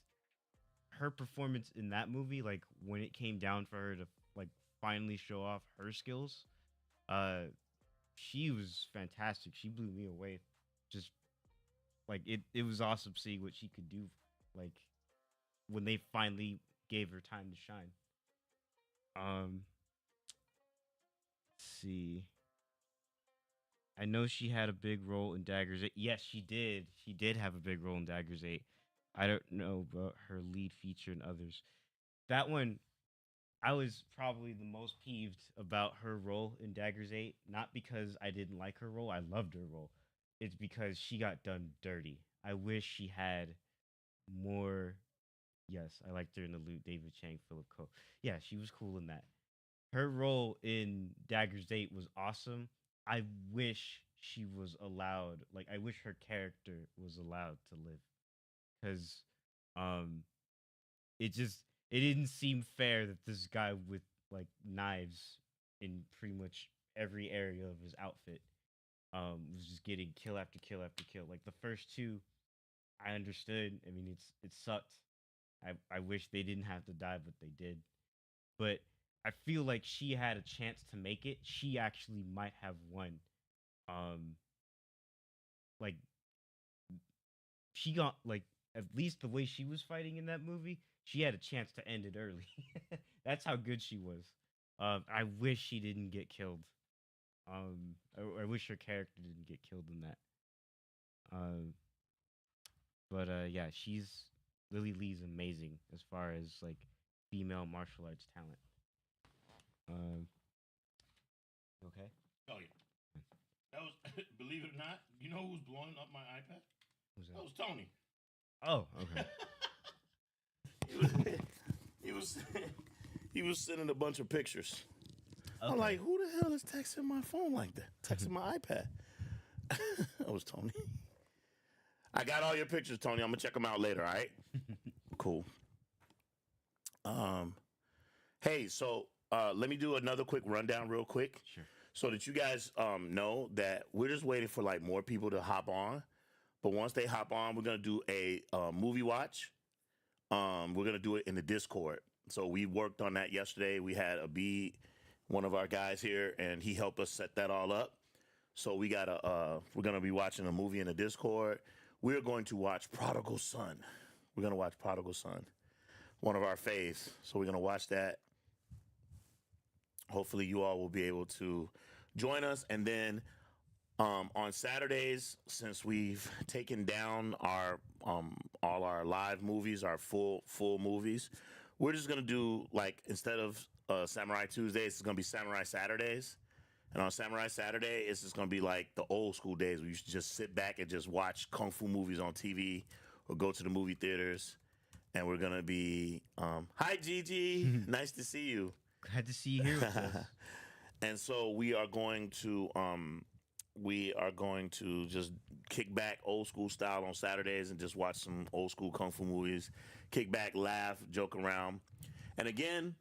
her performance in that movie, like when it came down for her to like finally show off her skills, uh, she was fantastic. She blew me away. Just like it was awesome seeing what she could do. Like when they finally gave her time to shine. Let's see. I know she had a big role in Daggers 8. Yes, she did. She did have a big role in Daggers 8. I don't know about her lead feature and others. That one, I was probably the most peeved about her role in Daggers 8. Not because I didn't like her role. I loved her role. It's because she got done dirty. I wish she had more. Yes, I liked her in The Loot. David Chang, Philip Ko. Yeah, she was cool in that. Her role in Daggers 8 was awesome. I wish she was allowed, like, I wish her character was allowed to live. Because um, it didn't seem fair that this guy with, like, knives in pretty much every area of his outfit was just getting kill after kill after kill. Like, the first two, I understood. I mean, it sucked. I wish they didn't have to die, but they did. But I feel like she had a chance to make it. She actually might have won. Um, like she got like at least the way she was fighting in that movie, she had a chance to end it early. That's how good she was. I wish she didn't get killed. I wish her character didn't get killed in that. Um, but yeah, Lily Lee's amazing as far as like female martial arts talent. Um, okay. Oh yeah, that was. Believe it or not, you know who was blowing up my iPad? Who's that? That was Tony. Oh, okay. he was he was sending a bunch of pictures. Okay. I'm like, who the hell is texting my phone like that? Texting my iPad. That was Tony. I got all your pictures, Tony. I'm gonna check them out later. All right. Cool. Hey, so let me do another quick rundown, real quick, Sure. so that you guys know that we're just waiting for like more people to hop on. But once they hop on, we're gonna do a movie watch. We're gonna do it in the Discord. So we worked on that yesterday. We had one of our guys here, and he helped us set that all up. So we're gonna be watching a movie in the Discord. we're going to watch Prodigal Son. We're going to watch Prodigal Son, one of our faves. So we're going to watch that. Hopefully you all will be able to join us. And then on Saturdays, since we've taken down our all our live movies, our full movies, we're just gonna do, like, instead of Samurai Tuesdays, it's gonna be Samurai Saturdays. And on Samurai Saturday, it's just gonna be like the old school days where you should just sit back and just watch kung fu movies on TV or go to the movie theaters. And we're gonna be hi Gigi, nice to see you. Glad to see you here with us. And so we are going to just kick back old school style on Saturdays and just watch some old school kung fu movies, kick back, laugh, joke around. And again,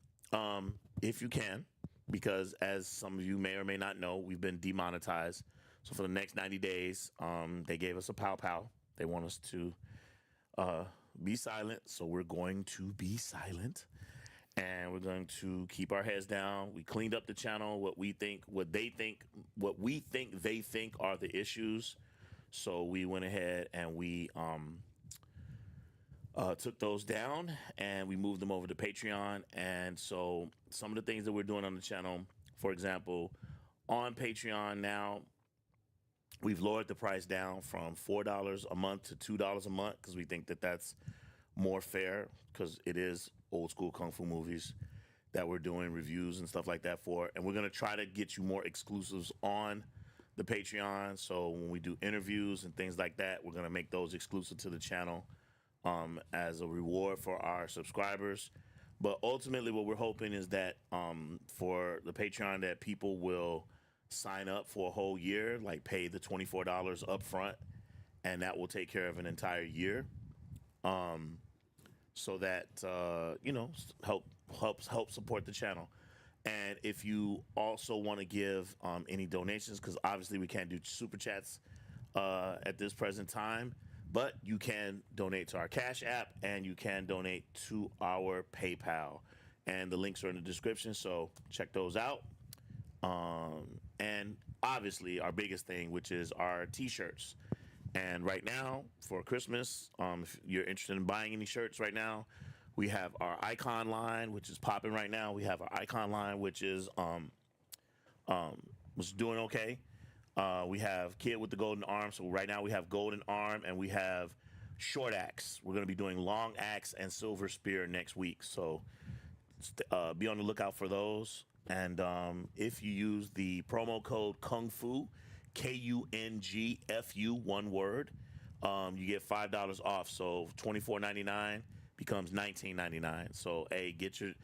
if you can, because as some of you may or may not know, we've been demonetized. So for the next 90 days, they gave us a pow. They want us to be silent. So we're going to be silent. And we're going to keep our heads down. We cleaned up the channel, what we think they think are the issues. So we went ahead and we took those down and we moved them over to Patreon. And so some of the things that we're doing on the channel, for example, on Patreon now, we've lowered the price down from $4 a month to $2 a month because we think that that's more fair, because it is old school kung fu movies that we're doing reviews and stuff like that for. And we're going to try to get you more exclusives on the Patreon. So when we do interviews and things like that, we're going to make those exclusive to the channel as a reward for our subscribers. But ultimately what we're hoping is that for the Patreon, that people will sign up for a whole year, like pay the $24 up front, and that will take care of an entire year. So that help support the channel. And if you also want to give any donations, because obviously we can't do super chats at this present time, but you can donate to our Cash App and you can donate to our PayPal, and the links are in the description, so check those out. And obviously our biggest thing, which is our t-shirts. And right now, for Christmas, if you're interested in buying any shirts right now, we have our Icon line, which is popping right now. We have our Icon line, which is doing okay. We have Kid with the Golden Arm. So right now we have Golden Arm and we have Short Axe. We're going to be doing Long Axe and Silver Spear next week. So be on the lookout for those. And if you use the promo code Kung Fu, KUNGFU, one word, you get $5 off. So $24.99 becomes $19.99. So hey, get your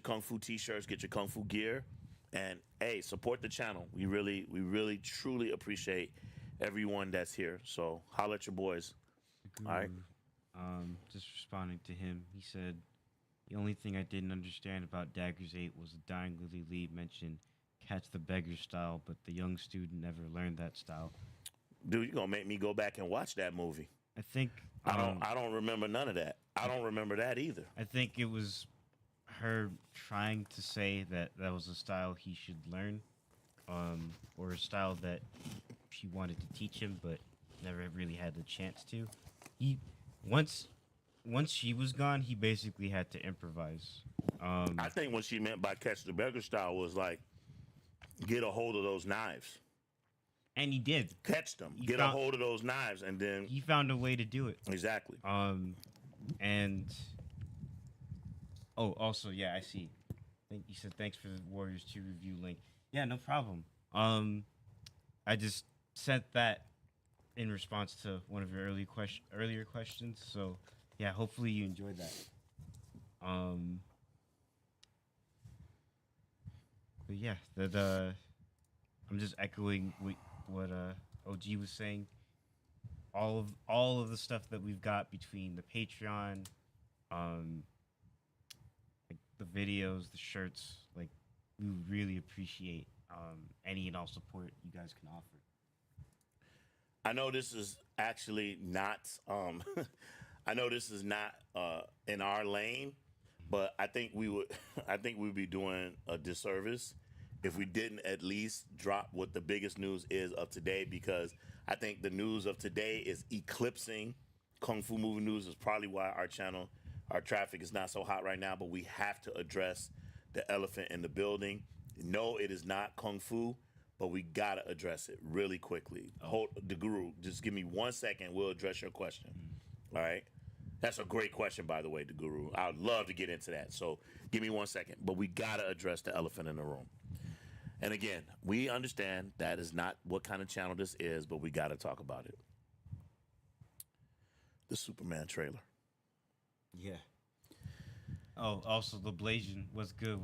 Kung Fu t-shirts, get your Kung Fu gear, and hey, support the channel. We really truly appreciate everyone that's here. So holla at your boys. All right. Just responding to him, he said, the only thing I didn't understand about Daggers 8 was the Dying Lily Lee mentioned Catch the Beggar style, but the young student never learned that style. Dude, you're gonna make me go back and watch that movie. I think I don't remember none of that. I don't remember that either. I think it was her trying to say that that was a style he should learn, or a style that she wanted to teach him, but never really had the chance to. He once she was gone, he basically had to improvise. I think what she meant by catch the beggar style was like get a hold of those knives. And he did. Catch them. Get a hold of those knives, and then he found a way to do it. Exactly. And also, yeah, I see. You said thanks for the Warriors 2 review link. Yeah, no problem. I just sent that in response to one of your earlier questions. So yeah, hopefully you enjoyed that. But yeah, I'm just echoing what OG was saying. All of the stuff that we've got between the Patreon, like the videos, the shirts, like we really appreciate any and all support you guys can offer. I know this is actually not I know this is not in our lane, but I think we'd be doing a disservice if we didn't at least drop what the biggest news is of today, because I think the news of today is eclipsing Kung Fu movie news. Is probably why our channel, our traffic is not so hot right now. But we have to address the elephant in the building. No, it is not Kung Fu, but we gotta address it really quickly. Hold the Guru. Just give me 1 second. We'll address your question. All right. That's a great question, by the way, the Guru. I would love to get into that. So give me 1 second. But we gotta address the elephant in the room. And again, we understand that is not what kind of channel this is, but we got to talk about it. The Superman trailer. Yeah. Oh, also the Blazing was good.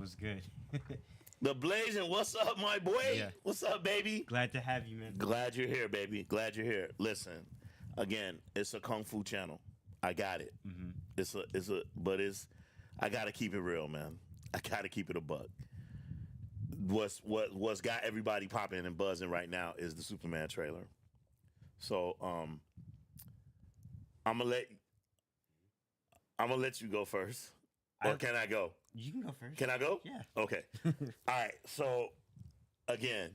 The Blazing, what's up, my boy? Yeah. What's up, baby? Glad to have you, man. Glad you're here, baby. Glad you're here. Listen, again, it's a Kung Fu channel. I got it. Mm-hmm. I got to keep it real, man. I got to keep it a buck. What's got everybody popping and buzzing right now is the Superman trailer. So I'm gonna let you go first. Or can I go? You can go first. Can I go? Yeah. Okay. All right. So again,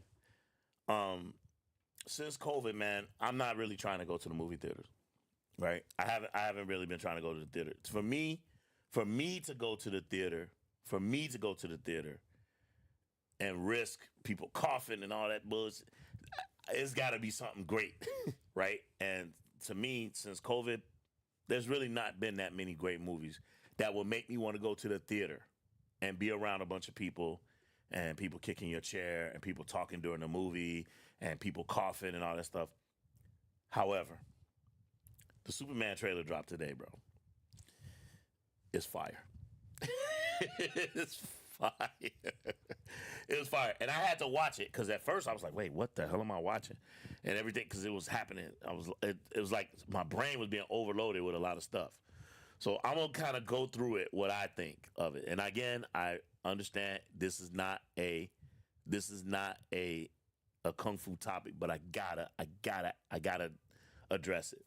since COVID, man, I'm not really trying to go to the movie theaters. Right? I haven't really been trying to go to the theater. For me to go to the theater, and risk people coughing and all that bullshit, it's got to be something great, right? And to me, since COVID, there's really not been that many great movies that will make me want to go to the theater and be around a bunch of people and people kicking your chair and people talking during the movie and people coughing and all that stuff. However, the Superman trailer dropped today, bro. It's fire. It's fire. It was fire. And I had to watch it because at first I was like, wait, what the hell am I watching? And everything, because it was happening. It was like my brain was being overloaded with a lot of stuff. So I'm going to kind of go through it, what I think of it. And again, I understand this is not a Kung Fu topic, but I gotta address it.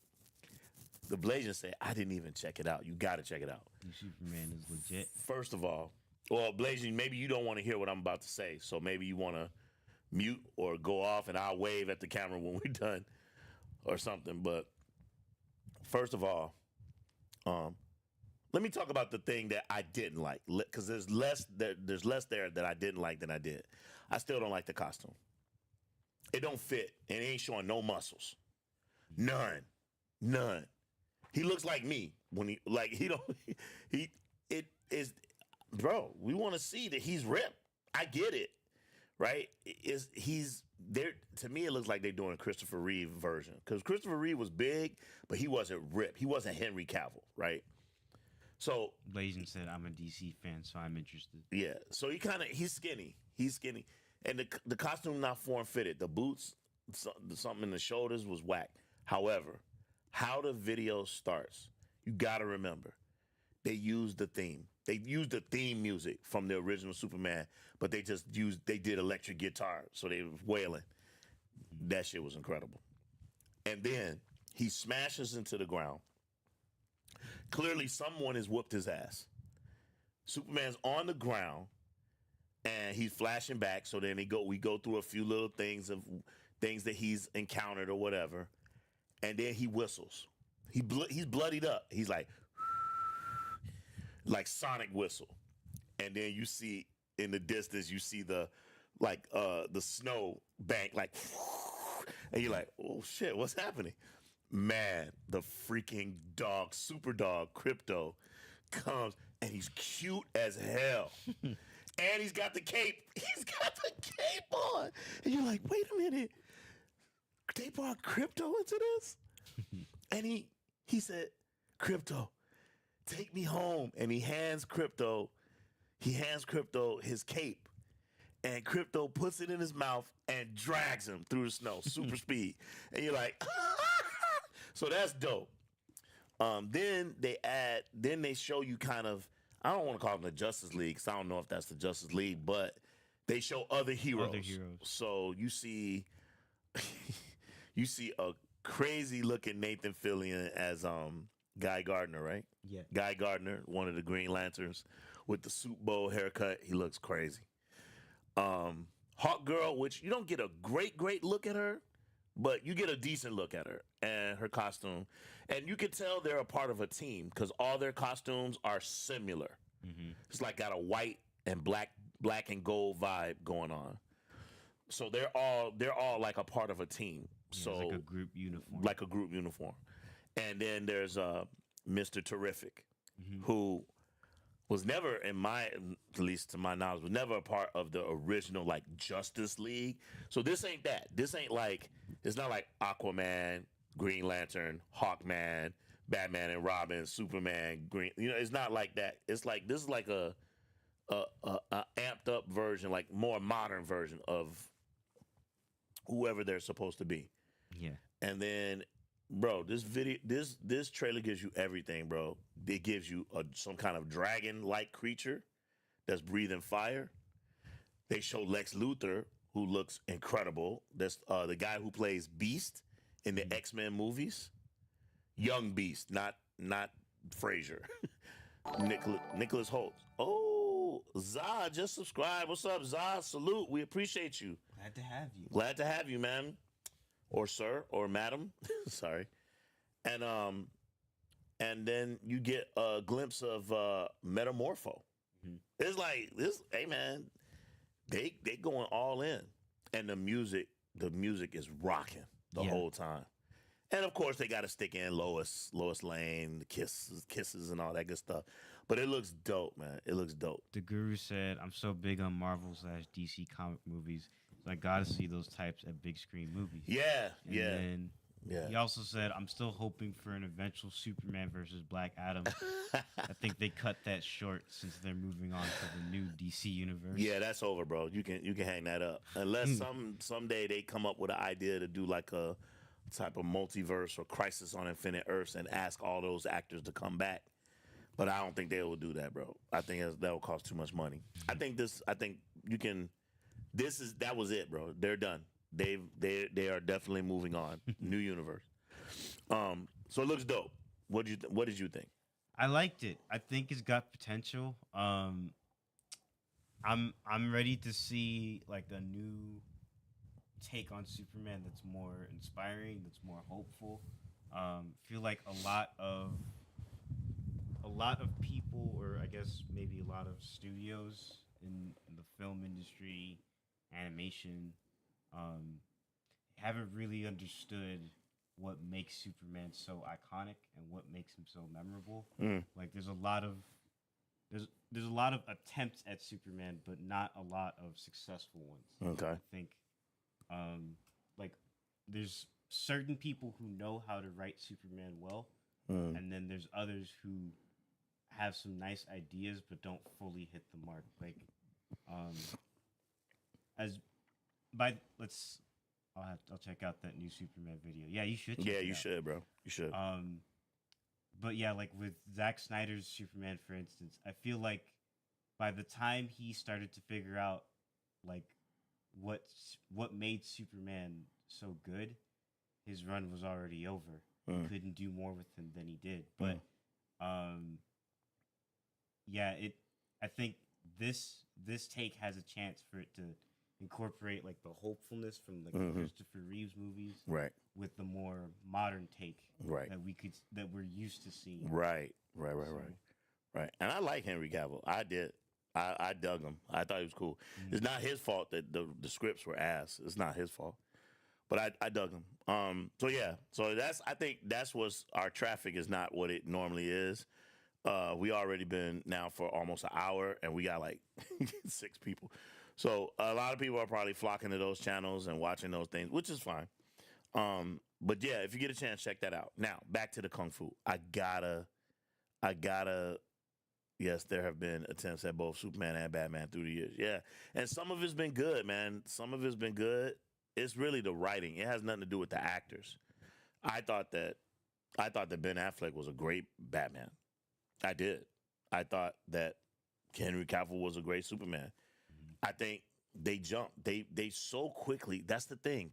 The Blazing said, I didn't even check it out. You got to check it out. Superman is legit. First of all, well, Blazing, maybe you don't want to hear what I'm about to say, so maybe you want to mute or go off, and I'll wave at the camera when we're done or something. But first of all, let me talk about the thing that I didn't like, because there's less there that I didn't like than I did. I still don't like the costume. It don't fit, and it ain't showing no muscles. None. He looks like me when it is, bro, we want to see that he's ripped. I get it, right? He's there. To me, it looks like they're doing a Christopher Reeve version, because Christopher Reeve was big, but he wasn't ripped. He wasn't Henry Cavill, right? So Blazing said, I'm a DC fan, so I'm interested. Yeah, so he's skinny. And the costume not form fitted. The boots, something in the shoulders was whack. However, how the video starts, you got to remember, they used the theme. They used the theme music from the original Superman, but they did electric guitar, so they were wailing. That shit was incredible. And then he smashes into the ground. Clearly, someone has whooped his ass. Superman's on the ground, and he's flashing back. So then we go through a few little things that he's encountered or whatever, and then he whistles. He's bloodied up. He's like sonic whistle, and then you see in the distance the snow bank and you're like, oh shit, what's happening? Man, the freaking dog, super dog, Crypto, comes, and he's cute as hell. And he's got the cape. He's got the cape on. And you're like, wait a minute. They brought Crypto into this? And he said, Crypto, take me home. And he hands Crypto his cape. And Crypto puts it in his mouth and drags him through the snow, super speed. And you're like, so that's dope. Then they show you kind of, I don't want to call them the Justice League, because I don't know if that's the Justice League, but they show other heroes. So you see a crazy looking Nathan Fillion as Guy Gardner, right? Yeah. Guy Gardner, one of the Green Lanterns, with the soup bowl haircut. He looks crazy. Hawk Girl, which you don't get a great look at her, but you get a decent look at her and her costume. And you can tell they're a part of a team because all their costumes are similar. It's like got a white and black and gold vibe going on. So they're all like a part of a team. Yeah, So it's like a group uniform. like a group uniform. And then there's Mr. Terrific, who was never at least to my knowledge, was never a part of the original like Justice League. So this ain't that. This ain't like, it's not like Aquaman, Green Lantern, Hawkman, Batman and Robin, Superman, Green. It's not like that. It's like this is like a amped up version, like more modern version of whoever they're supposed to be. Yeah. And then, bro, this trailer gives you everything, bro. It gives you some kind of dragon-like creature that's breathing fire. They show Lex Luthor, who looks incredible. That's the guy who plays Beast in the X-Men movies. Young Beast, not Frazier. Nicholas Holt. Oh, Zah just subscribed. What's up, Zah? Salute. We appreciate you. Glad to have you. Glad to have you, man. Or sir, or madam. Sorry. And then you get a glimpse of Metamorpho. It's like this, hey man, they going all in. And the music is rocking the whole time. And of course they gotta stick in Lois Lane, the kisses and all that good stuff. But it looks dope, man. It looks dope. The Guru said, "I'm so big on Marvel/DC comic movies, so I gotta see those types at big screen movies." Yeah, And yeah. then he also said, "I'm still hoping for an eventual Superman versus Black Adam." I think they cut that short since they're moving on to the new DC universe. Yeah, that's over, bro. You can hang that up. Unless someday they come up with an idea to do like a type of multiverse or Crisis on Infinite Earths and ask all those actors to come back. But I don't think they will do that, bro. I think that will cost too much money. I think you can. That was it, bro. They're done. They are definitely moving on. New universe. So it looks dope. What did you think? I liked it. I think it's got potential. I'm ready to see like a new take on Superman that's more inspiring, that's more hopeful. Feel like a lot of people, or I guess maybe a lot of studios in the film industry, animation, haven't really understood what makes Superman so iconic and what makes him so memorable. Like there's a lot of attempts at Superman, but not a lot of successful ones. Okay. I think like there's certain people who know how to write Superman well, and then there's others who have some nice ideas but don't fully hit the mark. Like I'll check out that new Superman video. Yeah, you should. Yeah, you should, bro. You should. But yeah, like with Zack Snyder's Superman, for instance, I feel like by the time he started to figure out like what made Superman so good, his run was already over. He couldn't do more with him than he did. But yeah, I think this take has a chance for it to incorporate like the hopefulness from like the Christopher Reeves movies, right, with the more modern take, right, that we're used to seeing. Right. And I like Henry Cavill. I did. I dug him. I thought he was cool. It's not his fault that the scripts were ass. It's not his fault. But I dug him. So yeah. So I think that's what's our traffic is not what it normally is. We already been now for almost an hour and we got like 6 people. So a lot of people are probably flocking to those channels and watching those things, which is fine. But yeah, if you get a chance, check that out. Now, back to the Kung Fu. I gotta, yes, there have been attempts at both Superman and Batman through the years. Yeah. And some of it's been good, man. Some of it's been good. It's really the writing. It has nothing to do with the actors. I thought that Ben Affleck was a great Batman. I did. I thought that Henry Cavill was a great Superman. I think they jumped. They so quickly. That's the thing.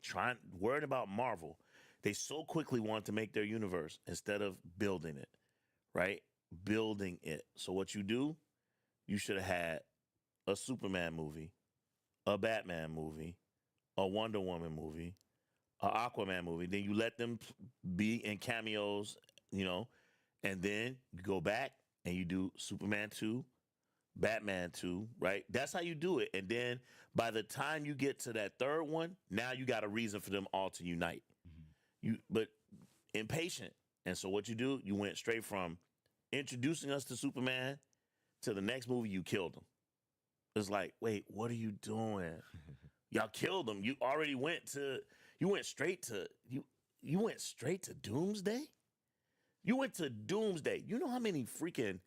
Worrying about Marvel, they so quickly want to make their universe instead of building it, right? Building it. So what you do, you should have had a Superman movie, a Batman movie, a Wonder Woman movie, a Aquaman movie. Then you let them be in cameos, you know, and then you go back and you do Superman 2, Batman 2, right? That's how you do it. And then by the time you get to that third one, now you got a reason for them all to unite. But impatient. And so what you do, you went straight from introducing us to Superman to the next movie, you killed him. It's like, wait, what are you doing? Y'all killed him. You already went straight to Doomsday? You went to Doomsday. You know how many freaking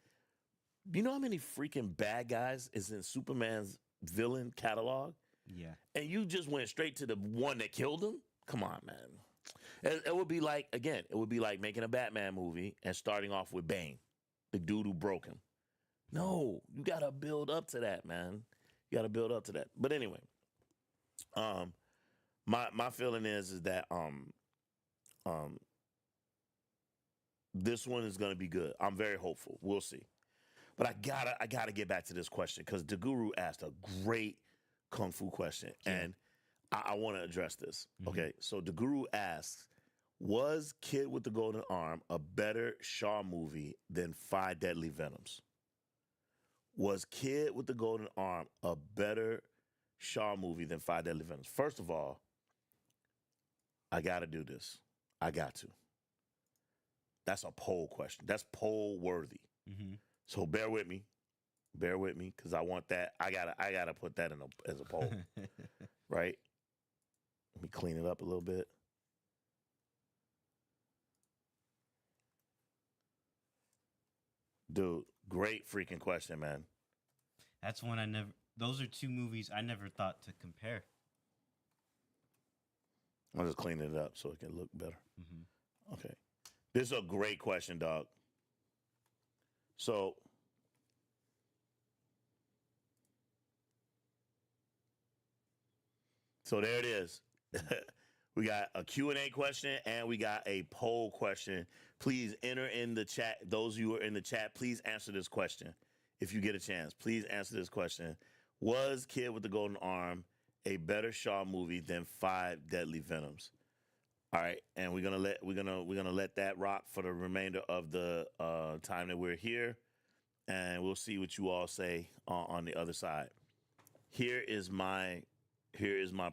bad guys is in Superman's villain catalog? Yeah. And you just went straight to the one that killed him? Come on, man. It would be like, again, it would be like making a Batman movie and starting off with Bane, the dude who broke him. No, you got to build up to that, man. You got to build up to that. But anyway, my feeling is that this one is going to be good. I'm very hopeful. We'll see. But I gotta get back to this question because the Guru asked a great kung fu question, and I want to address this. Okay, so the Guru asks, was Kid with the Golden Arm a better Shaw movie than Five Deadly Venoms? Was Kid with the Golden Arm a better Shaw movie than Five Deadly Venoms? First of all, I got to do this. I got to. That's a poll question. That's poll worthy. So bear with me, because I want that. I gotta put that as a poll, right? Let me clean it up a little bit. Dude, great freaking question, man. That's one I never. Those are two movies I never thought to compare. I'm just cleaning it up so it can look better. Okay, this is a great question, dog. So there it is. We got a Q&A question and we got a poll question. Please enter in the chat. Those of you who are in the chat, please answer this question. If you get a chance, please answer this question. Was Kid with the Golden Arm a better Shaw movie than Five Deadly Venoms? All right, and we're gonna let that rock for the remainder of the time that we're here, and we'll see what you all say on the other side. Here is my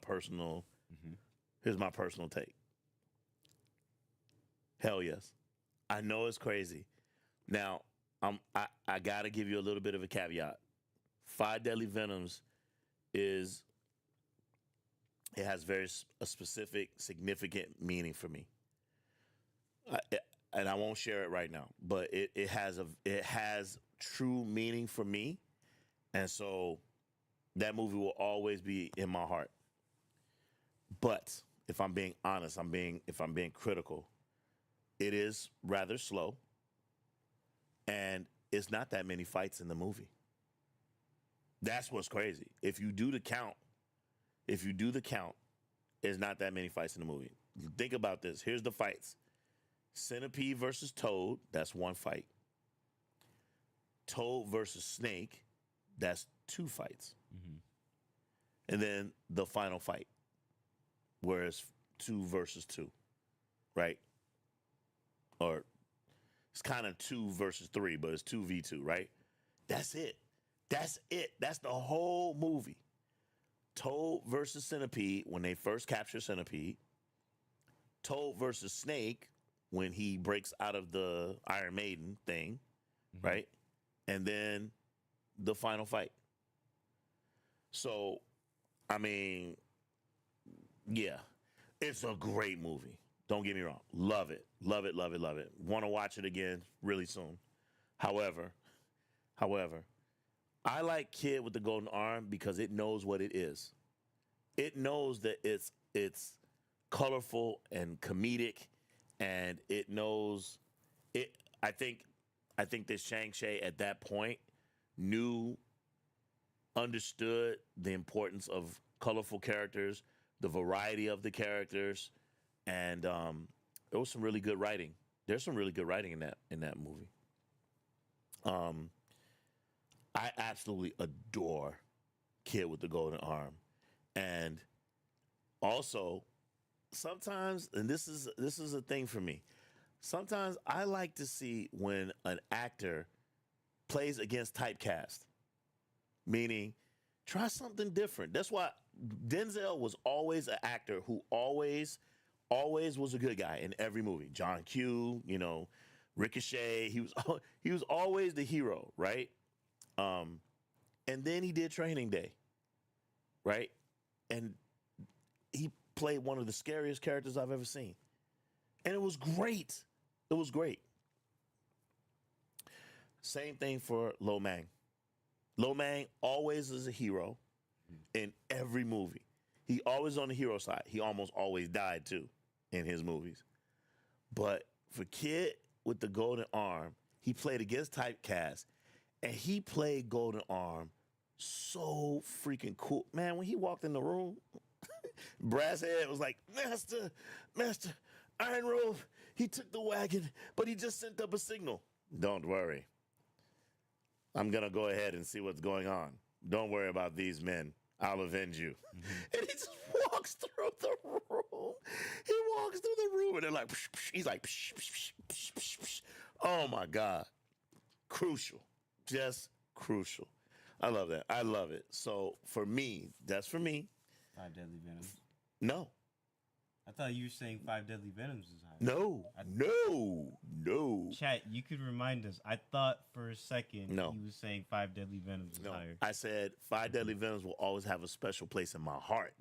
personal take. Hell yes. I know it's crazy. Now, I got to give you a little bit of a caveat. Five Deadly Venoms has a specific, significant meaning for me. And I won't share it right now, but it has true meaning for me. And so that movie will always be in my heart. But if I'm being honest, if I'm being critical, it is rather slow. And it's not that many fights in the movie. That's what's crazy. If you do the count, there's not that many fights in the movie. Think about this. Here's the fights. Centipede versus Toad, that's one fight. Toad versus Snake, that's two fights. And then the final fight, where it's 2 versus 2, right? Or it's kind of 2 versus 3, but it's 2v2, right? That's it. That's the whole movie. Toad versus Centipede when they first capture Centipede. Toad versus Snake when he breaks out of the Iron Maiden thing, right? And then the final fight. So, I mean, yeah, it's a great movie. Don't get me wrong. Love it. Love it, love it, love it. Want to watch it again really soon. However, I like Kid with the Golden Arm because it knows what it is. It knows that it's colorful and comedic, and it knows it. I think that Shang-Chi at that point understood the importance of colorful characters, the variety of the characters, and there was some really good writing. There's some really good writing in that movie. I absolutely adore Kid with the Golden Arm. And also, sometimes, and this is a thing for me. Sometimes I like to see when an actor plays against typecast, meaning try something different. That's why Denzel was always an actor who always was a good guy in every movie. John Q, Ricochet. He was always the hero, right? And then he did Training Day, right? And he played one of the scariest characters I've ever seen, and it was great. It was great. Same thing for Lo Mang. Lo Mang always is a hero in every movie. He always on the hero side. He almost always died too in his movies. But for Kid with the Golden Arm, he played against typecast, and he played Golden Arm so freaking cool. Man, when he walked in the room, Brass Head was like, Master, Iron Robe, he took the wagon, but he just sent up a signal. Don't worry. I'm going to go ahead and see what's going on. Don't worry about these men. I'll avenge you. And he just walks through the room. He walks through the room, and they're like, psh, psh. He's like, psh, psh, psh, psh, psh. Oh my God. Crucial. Just crucial. I love that. I love it. So for me, that's for me. Five Deadly Venoms. No. I thought you were saying Five Deadly Venoms is high. No. Chat, you could remind us. I thought for a second No. he was saying Five Deadly Venoms is No. higher. I said Five Deadly Venoms will always have a special place in my heart.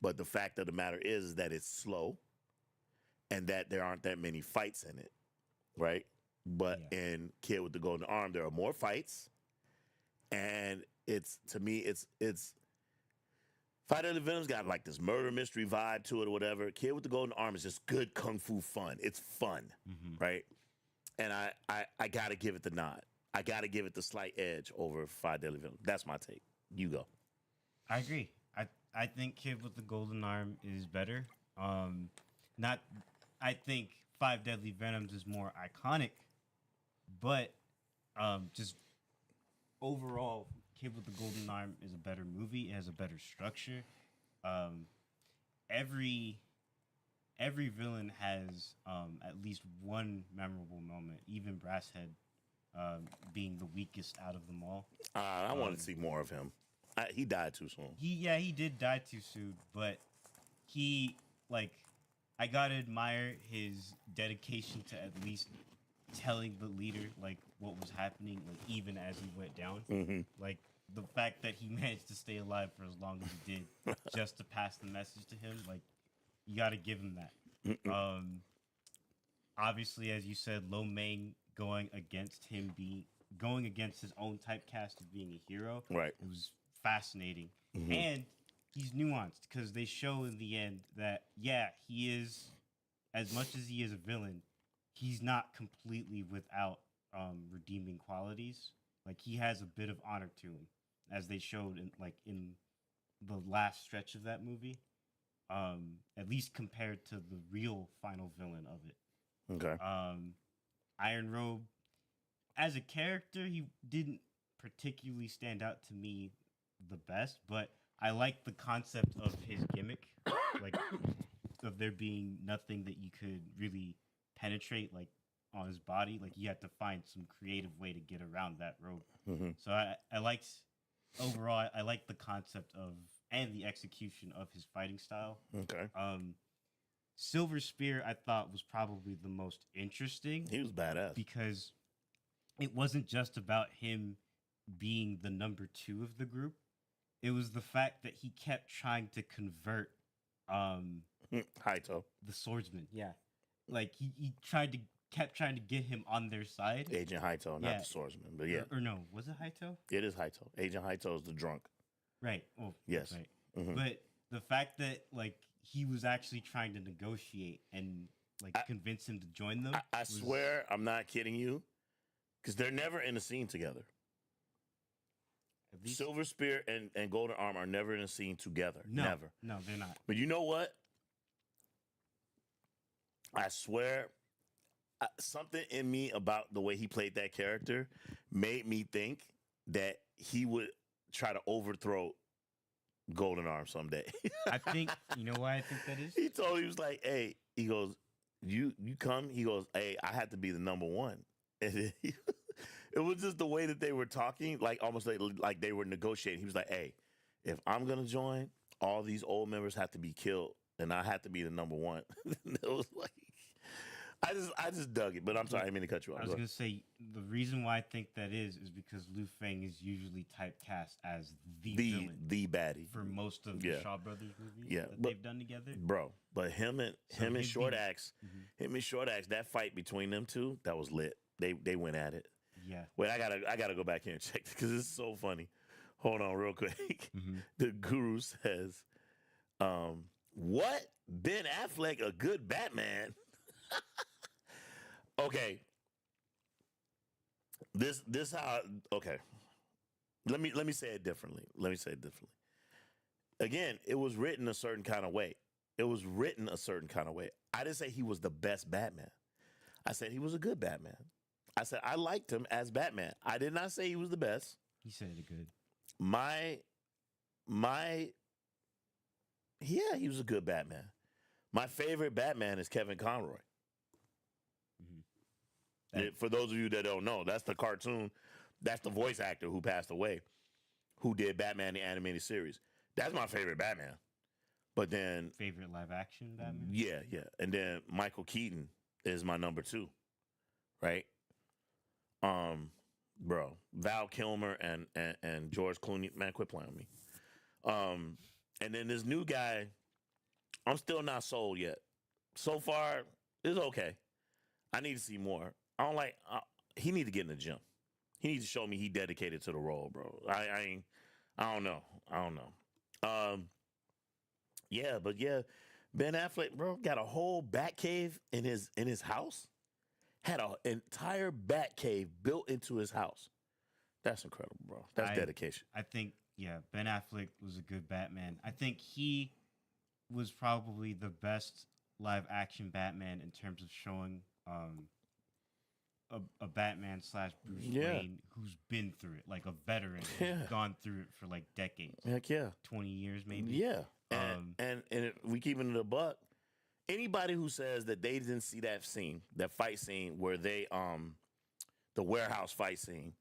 But the fact of the matter is that it's slow and that there aren't that many fights in it, right? But in Kid with the Golden Arm, there are more fights. And to me, it's Five Deadly Venoms got like this murder mystery vibe to it or whatever. Kid with the Golden Arm is just good kung fu fun. It's fun, right? And I got to give it the nod. I got to give it the slight edge over Five Deadly Venoms. That's my take. You go. I agree. I think Kid with the Golden Arm is better. I think Five Deadly Venoms is more iconic, but just overall, Kid with the Golden Arm is a better movie. It has a better structure. Every villain has at least one memorable moment. Even Brasshead being the weakest out of them all. I want to see more of him. He died too soon. He did die too soon, but I gotta admire his dedication to at least telling the leader what was happening, even as he went down. Like the fact that he managed to stay alive for as long as he did, just to pass the message to him. You gotta give him that. Obviously, as you said, Lo Mang going against his own typecast of being a hero. Right. It was fascinating. And he's nuanced because they show in the end that, he is, as much as he is a villain, he's not completely without redeeming qualities. He has a bit of honor to him, as they showed in the last stretch of that movie. At least compared to the real final villain of it. Okay. Iron Robe, as a character, he didn't particularly stand out to me the best, but I like the concept of his gimmick, of there being nothing that you could really penetrate, on his body. You had to find some creative way to get around that rope. So I liked, overall, I liked the concept of and the execution of his fighting style. Okay. Silver Spear, I thought, was probably the most interesting. He was badass. Because it wasn't just about him being the number 2 of the group. It was the fact that he kept trying to convert Haito, the swordsman. Yeah. He kept trying to get him on their side. Agent Haito, not the swordsman, but yeah. Or no, was it Haito? It is Haito. Agent Haito is the drunk. Right. Oh, yes. Right. But the fact that he was actually trying to negotiate and convince him to join them. I swear, I'm not kidding you, because they're never in a scene together. Silver Spear and Golden Arm are never in a scene together. No, never. No, they're not. But you know what? I swear, something in me about the way he played that character made me think that he would try to overthrow Golden Arm someday. I think you know why I think that is. He was like, hey, he goes, you come. He goes, hey, I had to be the number one. And it was just the way that they were talking, like almost like they were negotiating. He was like, hey, if I'm gonna join, all these old members have to be killed, and I had to be the number one. It was like, I just dug it. But I'm sorry, I didn't mean to cut you off. I was gonna say the reason why I think that is because Liu Fang is usually typecast as the villain the baddie for most of the Yeah. Shaw Brothers movies Yeah, that but- they've done together. bro. But him and Short being- Axe, that fight between them two, that was lit. They went at it. Yeah. Wait, I gotta go back here and check because it's so funny. Hold on, real quick. The Guru says, "What? Ben Affleck a good Batman?" Okay. This how okay. Let me say it differently. Again, it was written a certain kind of way. I didn't say he was the best Batman. I said he was a good Batman. I said I liked him as Batman. I did not say he was the best. He said it good. Yeah, he was a good Batman. My favorite Batman is Kevin Conroy. For those of you that don't know, that's the cartoon. That's the voice actor who passed away, who did Batman the animated series. That's my favorite Batman. But then, Favorite live action Batman? yeah. And then Michael Keaton is my number 2, right? Bro, Val Kilmer and George Clooney, man, quit playing with me. And then this new guy, I'm still not sold yet. So far, it's okay. I need to see more. I don't like. He need to get in the gym. He needs to show me he dedicated to the role, bro. I don't know. Yeah, but yeah, Ben Affleck, bro, got a whole bat cave in his house. Had an entire bat cave built into his house. That's incredible, bro. That's dedication. I think, yeah, Ben Affleck was a good Batman. I think he was probably the best live action Batman in terms of showing a Batman / Bruce Wayne who's been through it, like a veteran who's gone through it for like decades. Heck yeah. 20 years maybe. Yeah. And we keep it in the buck. Anybody who says that they didn't see that scene, that fight scene where they the warehouse fight scene,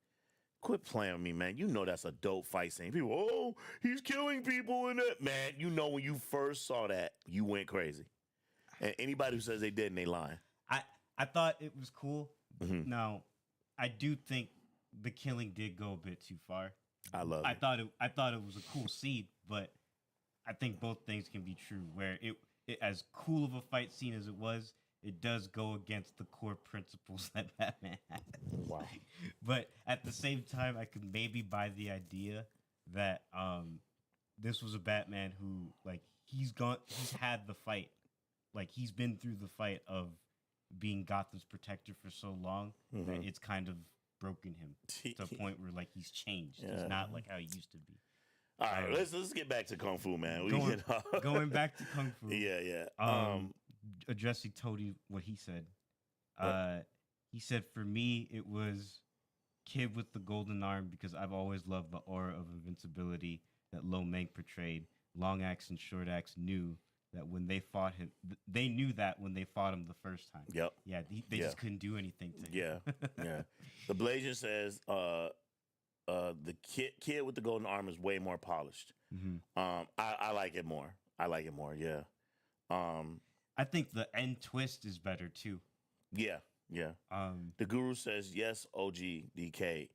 quit playing with me, man. You know that's a dope fight scene. People, oh, he's killing people in it. Man, you know when you first saw that, you went crazy. And anybody who says they didn't, they lying. I thought it was cool. Mm-hmm. Now, I do think the killing did go a bit too far. I love I it. thought it was a cool scene, but I think both things can be true. Where it as cool of a fight scene as it was, it does go against the core principles that Batman has. Wow. But at the same time, I could maybe buy the idea that this was a Batman who, like, he's had the fight. Like, he's been through the fight of being Gotham's protector for so long that it's kind of broken him to a point where, like, he's changed. Yeah. He's not like how he used to be. All right, let's get back to Kung Fu, man. Going back to Kung Fu. Yeah. Addressing Tony, what he said. He said, for me, it was Kid with the Golden Arm because I've always loved the aura of invincibility that Lo Meng portrayed. Long Axe and Short Axe knew that when they fought him, they knew that when they fought him the first time. Yep. Yeah, they just couldn't do anything to him. Yeah. The Blasian says the kid with the golden arm is way more polished. I like it more. Yeah. I think the end twist is better too. Yeah. The Guru says yes, OG DK.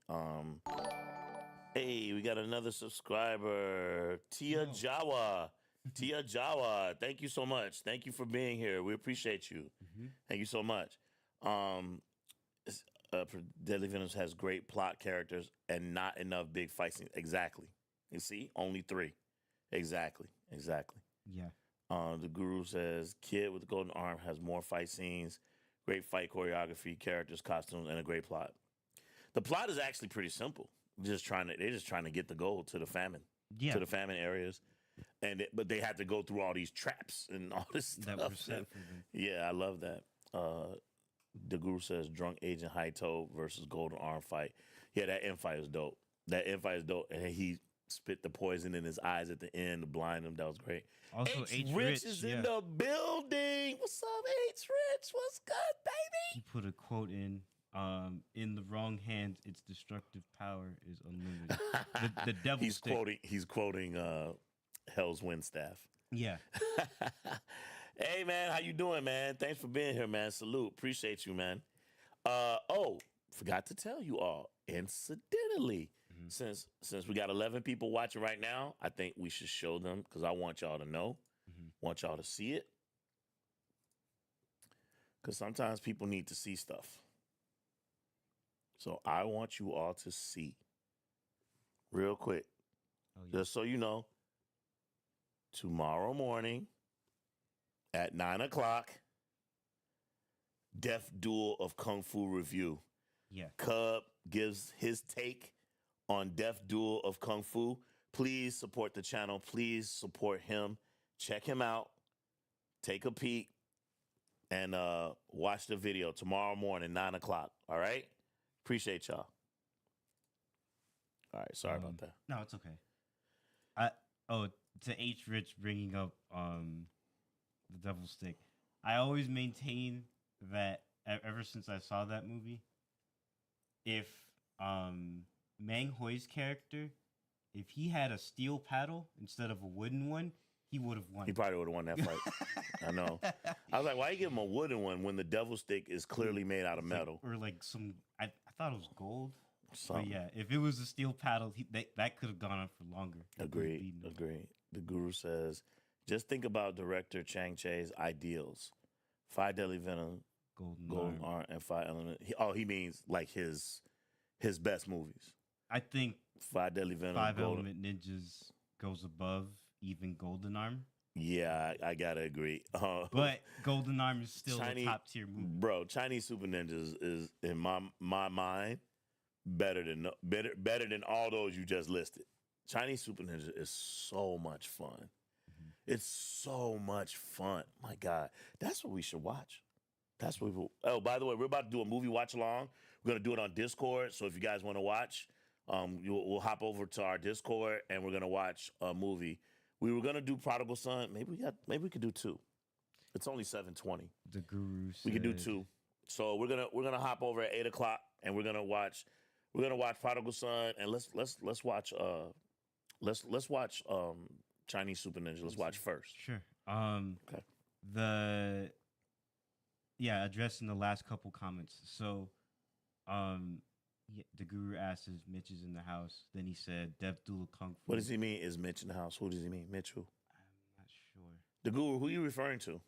Hey, we got another subscriber, Tia Jawa. Tia Jawa, thank you so much. Thank you for being here. We appreciate you. Thank you so much. Deadly Venoms has great plot characters and not enough big fight scenes. Exactly. You see, only 3. Exactly. Yeah. The Guru says Kid with the Golden Arm has more fight scenes, great fight choreography, characters, costumes, and a great plot. The plot is actually pretty simple. They're just trying to get the gold to the famine, to the famine areas, but they had to go through all these traps and all this stuff. That were set for them. Yeah, I love that. The Guru says Drunk Agent Haito versus Golden Arm fight. Yeah, that end fight is dope. And he spit the poison in his eyes at the end to blind him. That was great. Also, H. Rich is in the building. What's up, H. Rich? What's good, baby? He put a quote in the wrong hands, its destructive power is unlimited. The devil stick. He's quoting Hell's Windstaff. Yeah. Hey man, how you doing, man? Thanks for being here, man. Salute. Appreciate you, man. Forgot to tell you all, incidentally, since we got 11 people watching right now, I think we should show them because I want y'all to know, want y'all to see it. Because sometimes people need to see stuff. So I want you all to see real quick, just so you know, tomorrow morning at 9 o'clock, Death Duel of Kung Fu Review. Yeah. Cub gives his take on Death Duel of Kung Fu. Please support the channel. Please support him. Check him out. Take a peek and watch the video tomorrow morning, 9 o'clock. All right? Appreciate y'all. All right. Sorry about that. No, it's okay. To H. Rich bringing up the Devil Stick. I always maintain that ever since I saw that movie, if Mang Hoi's character, if he had a steel paddle instead of a wooden one, he would have won. He probably would have won that fight. I know. I was like, why you give him a wooden one when the devil stick is clearly made out of metal? Or like some, I thought it was gold. Something. But yeah, if it was a steel paddle, that could have gone on for longer. Agreed. The guru says, just think about director Chang Che's ideals. 5 Deadly Venom, Golden Arm, and 5 Element. He means like his best movies. I think 5 Deadly Venom, 5 Element Ninjas goes above even Golden Arm. Yeah, I gotta agree. But Golden Arm is still a top tier movie. Bro, Chinese Super Ninjas is in my mind better than all those you just listed. Chinese Super Ninja is so much fun. It's so much fun. My God, that's what we should watch. That's what we. Oh, by the way, we're about to do a movie watch along. We're gonna do it on Discord. So if you guys want to watch, we'll hop over to our Discord and we're gonna watch a movie. We were gonna do Prodigal Son. Maybe we could do 2. It's only 7:20. The Guru said, we could do 2. So we're gonna hop over at 8 o'clock and we're gonna watch Prodigal Son and let's watch let's watch Chinese Super Ninja. Let's watch first. Sure. Okay. Addressing the last couple comments. So, the Guru asked if Mitch is in the house. Then he said, Death Duel of Kung Fu. What does he mean? Is Mitch in the house? Who does he mean? Mitch who? I'm not sure. The Guru. Who are you referring to?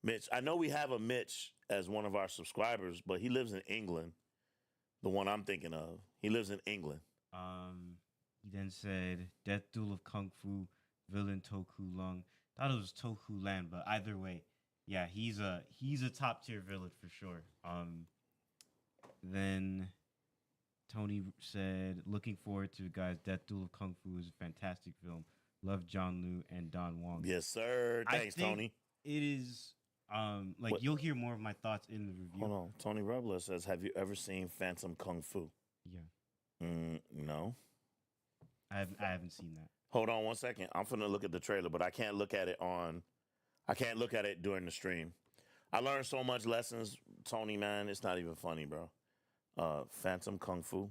Mitch. I know we have a Mitch as one of our subscribers, but he lives in England. The one I'm thinking of. He lives in England. He then said, Death Duel of Kung Fu, villain Toku Long. Thought it was Toku Land, but either way, yeah, he's a top tier villain for sure. Then Tony said, looking forward to it, guys. Death Duel of Kung Fu is a fantastic film. Love John Liu and Don Wong. Yes, sir. Thanks, Tony. It is you'll hear more of my thoughts in the review. Hold on. Tony Rebler says, have you ever seen Phantom Kung Fu? Yeah. No. I haven't seen that. Hold on 1 second. I'm finna look at the trailer, but I can't look at it during the stream. I learned so much lessons, Tony, man. It's not even funny, bro. Phantom Kung Fu.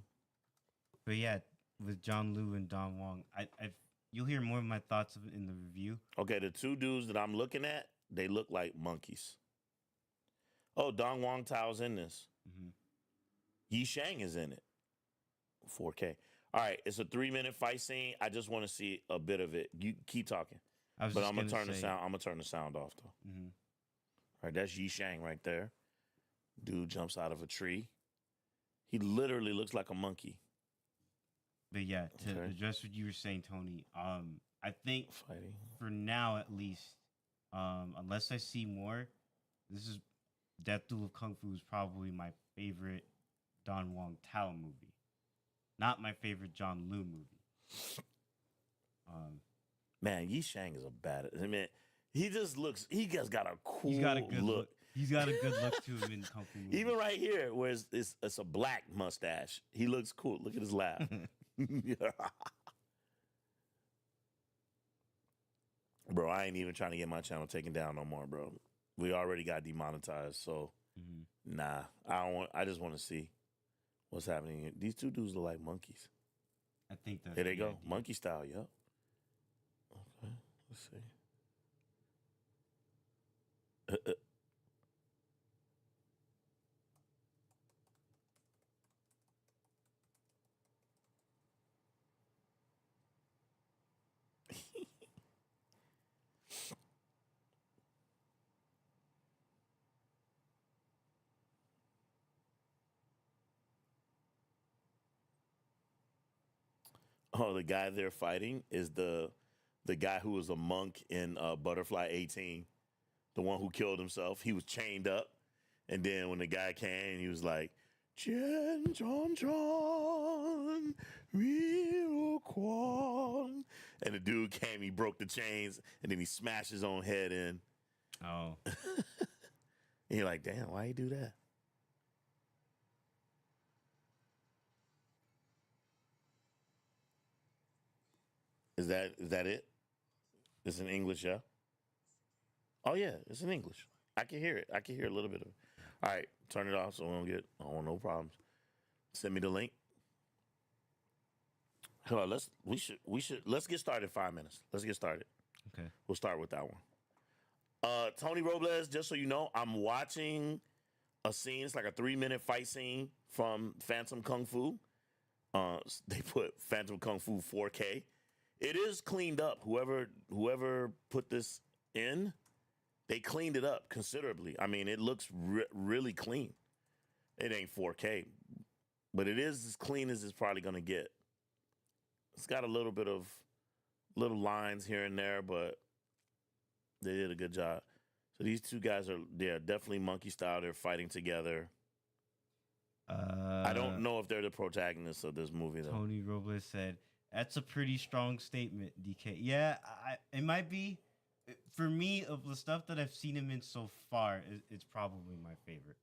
But yeah, with John Liu and Don Wong, you'll hear more of my thoughts of it in the review. Okay, the 2 dudes that I'm looking at, they look like monkeys. Oh, Don Wong Tao's in this. Yi Shang is in it. 4K. All right, it's a 3-minute fight scene. I just want to see a bit of it. You keep talking, but I'm gonna turn the sound. I'm gonna turn the sound off though. All right, that's Yi Shang right there. Dude jumps out of a tree. He literally looks like a monkey. But yeah, to address what you were saying, Tony, I think for now at least, unless I see more, this is Death Duel of Kung Fu is probably my favorite Don Wong Tao movie. Not my favorite John Liu movie. Man, Yi Shang is a bad. I mean, he just got a cool look. He's got a good look to him in Kung Fu movies. Even right here, where it's a black mustache, he looks cool. Look at his laugh. Bro, I ain't even trying to get my channel taken down no more, bro. We already got demonetized, so nah. I just want to see what's happening here. These two dudes look like monkeys. I think that's There they the go. idea. Monkey style, yep. Okay, let's see. Oh, the guy they're fighting is the guy who was a monk in Butterfly 18, the one who killed himself. He was chained up, and then when the guy came, he was like, "Chen Chon Chon, Rio Kwan," and the dude came. He broke the chains, and then he smashed his own head in. Oh, And you're like, "Damn, why he do that?" Is that it? It's in English, yeah? Oh yeah, it's in English. I can hear it. I can hear a little bit of it. All right, turn it off so we don't get no problems. Send me the link. Hold on, let's get started in 5 minutes. Let's get started. okay. We'll start with that one. Tony Robles, just so you know, I'm watching a scene. It's like a 3-minute fight scene from Phantom Kung Fu. They put Phantom Kung Fu 4K. It is cleaned up. Whoever put this in, they cleaned it up considerably. I mean, it looks really clean. It ain't 4K, but it is as clean as it's probably going to get. It's got a little bit of little lines here and there, but they did a good job. So these two guys they're definitely monkey style. They're fighting together. I don't know if they're the protagonists of this movie, though. Tony Robles said, "That's a pretty strong statement, DK." Yeah, it might be. For me, of the stuff that I've seen him in so far, it's probably my favorite.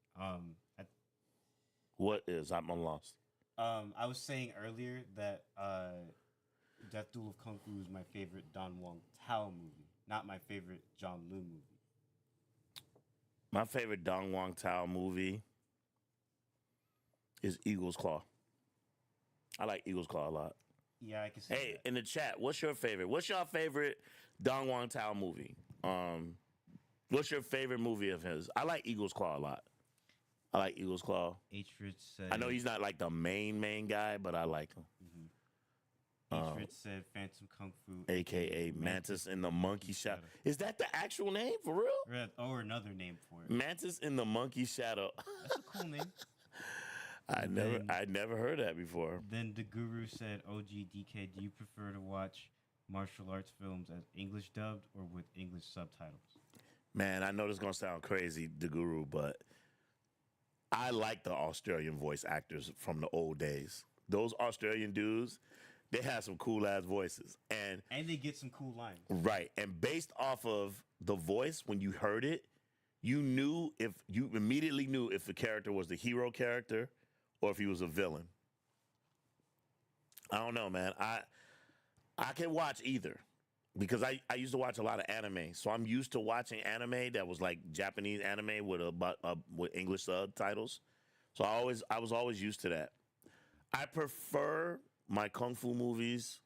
What is? I'm lost. I was saying earlier that Death Duel of Kung Fu is my favorite Don Wong Tao movie, not my favorite John Liu movie. My favorite Dong Wang Tao movie is Eagle's Claw. I like Eagle's Claw a lot. Yeah, I can see Hey, that. in the chat, what's your favorite? What's your favorite Dong Wang Tao movie? What's your favorite movie of his? I like Eagle's Claw a lot. I like Eagle's Claw. H-Rich said, I know he's not like the main guy, but I like him. H-Rich said Phantom Kung Fu, AKA Mantis in the Monkey Shadow. Is that the actual name for real? Or another name for it. Mantis in the Monkey Shadow. That's a cool name. I never heard that before. Then the Guru said, "OGDK, do you prefer to watch martial arts films as English dubbed or with English subtitles?" Man, I know this is gonna sound crazy, the Guru, but I like the Australian voice actors from the old days. Those Australian dudes, they have some cool ass voices. And they get some cool lines. right. And based off of the voice, when you heard it, you immediately knew if the character was the hero character or if he was a villain. I don't know, man. I can watch either because I used to watch a lot of anime. So I'm used to watching anime that was like Japanese anime with with English subtitles. So I was always used to that. I prefer my kung fu movies.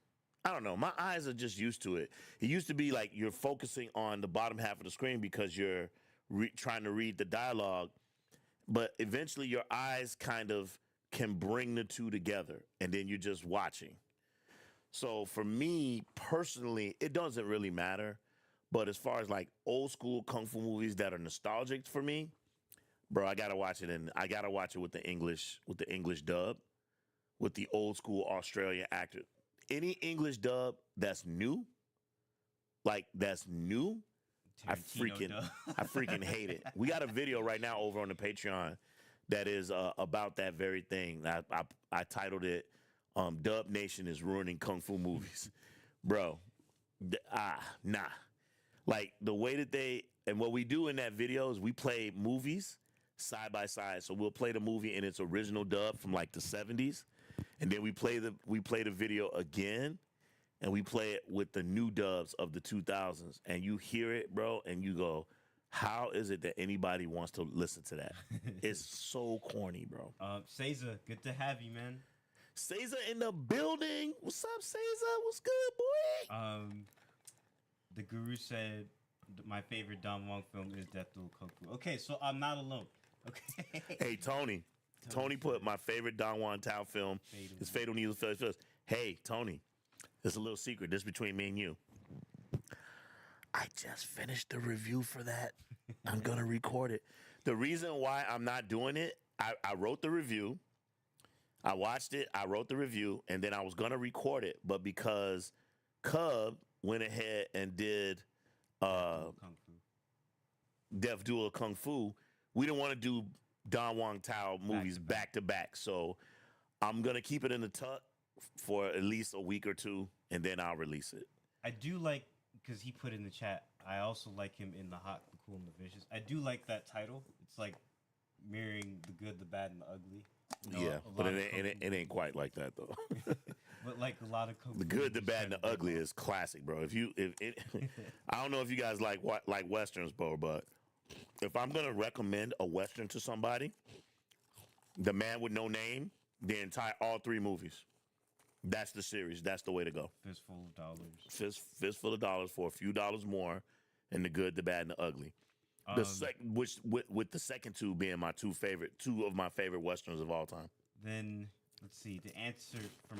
I don't know. My eyes are just used to it. It used to be like you're focusing on the bottom half of the screen because you're trying to read the dialogue. But eventually your eyes kind of can bring the two together and then you're just watching. So for me personally, it doesn't really matter. But as far as like old school kung fu movies that are nostalgic for me, bro, I gotta watch it with the English dub, with the old school Australian actor. Any English dub that's new, I Tarantino dub. freaking hate it. We got a video right now over on the Patreon that is about that very thing. I titled it "Dub Nation is ruining kung fu movies," bro. Nah. Like the way that what we do in that video is we play movies side by side. So we'll play the movie in its original dub from like the 70s, and then we play the video again, and we play it with the new dubs of the 2000s, and you hear it, bro, and you go, how is it that anybody wants to listen to that? It's so corny, bro. Seiza, good to have you, man. Seiza in the building. What's up, Seiza? What's good, boy? The guru said my favorite Don Wong film is Death Duel Kung Fu. Okay, so I'm not alone. Okay. Hey, Tony. Tony put my favorite Don Juan Tao film is Fatal Needle First. Hey, Tony, there's a little secret. This between me and you. I just finished the review for that. I'm going to record it. The reason why I'm not doing it, I wrote the review. I watched it. I wrote the review. And then I was going to record it. But because Cub went ahead and did Death Duel Kung Fu, we didn't want to do Don Wong Tao movies back to back. So I'm going to keep it in the tuck for at least a week or two, and then I'll release it. I do like, because he put in the chat, I also like him in The Hot, the Cool, and the Vicious. I do like that title. It's like mirroring the good, the bad, and the ugly. You know, Yeah, but it ain't quite like that, though. But like a lot of the good, the bad, and the ugly is classic, bro. I don't know if you guys like westerns, bro, but if I'm gonna recommend a western to somebody, The Man with No Name, all three movies. That's the series. That's the way to go. Fistful of dollars. Fistful of dollars for a few dollars more, and the good, the bad, and the ugly. With the second two being two of my favorite westerns of all time. Then let's see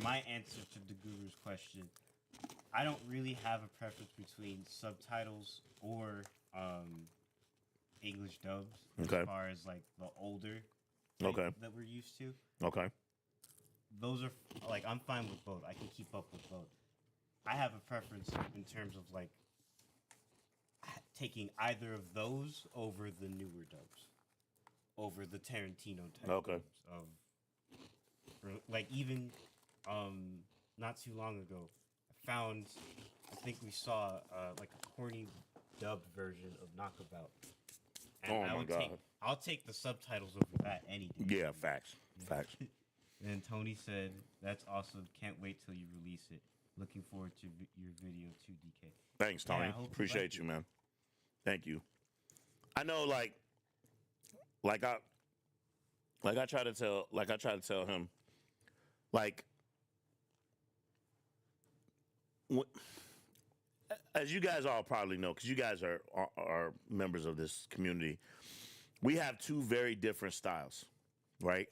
my answer to the guru's question. I don't really have a preference between subtitles or English dubs as far as like the older that we're used to. Okay. Those are like I'm fine with both. I can keep up with both. I have a preference in terms of like taking either of those over the newer dubs, over the Tarantino type dubs of like even not too long ago I think we saw like a corny dubbed version of Knockabout. And I'll take the subtitles over that any day. Yeah, facts. And Tony said, "That's awesome. Can't wait till you release it. Looking forward to your video too, DK." Thanks, Tony. Yeah, Appreciate you, man. Thank you. I know, like I try to tell him, like, as you guys all probably know, because you guys are members of this community, we have two very different styles, right?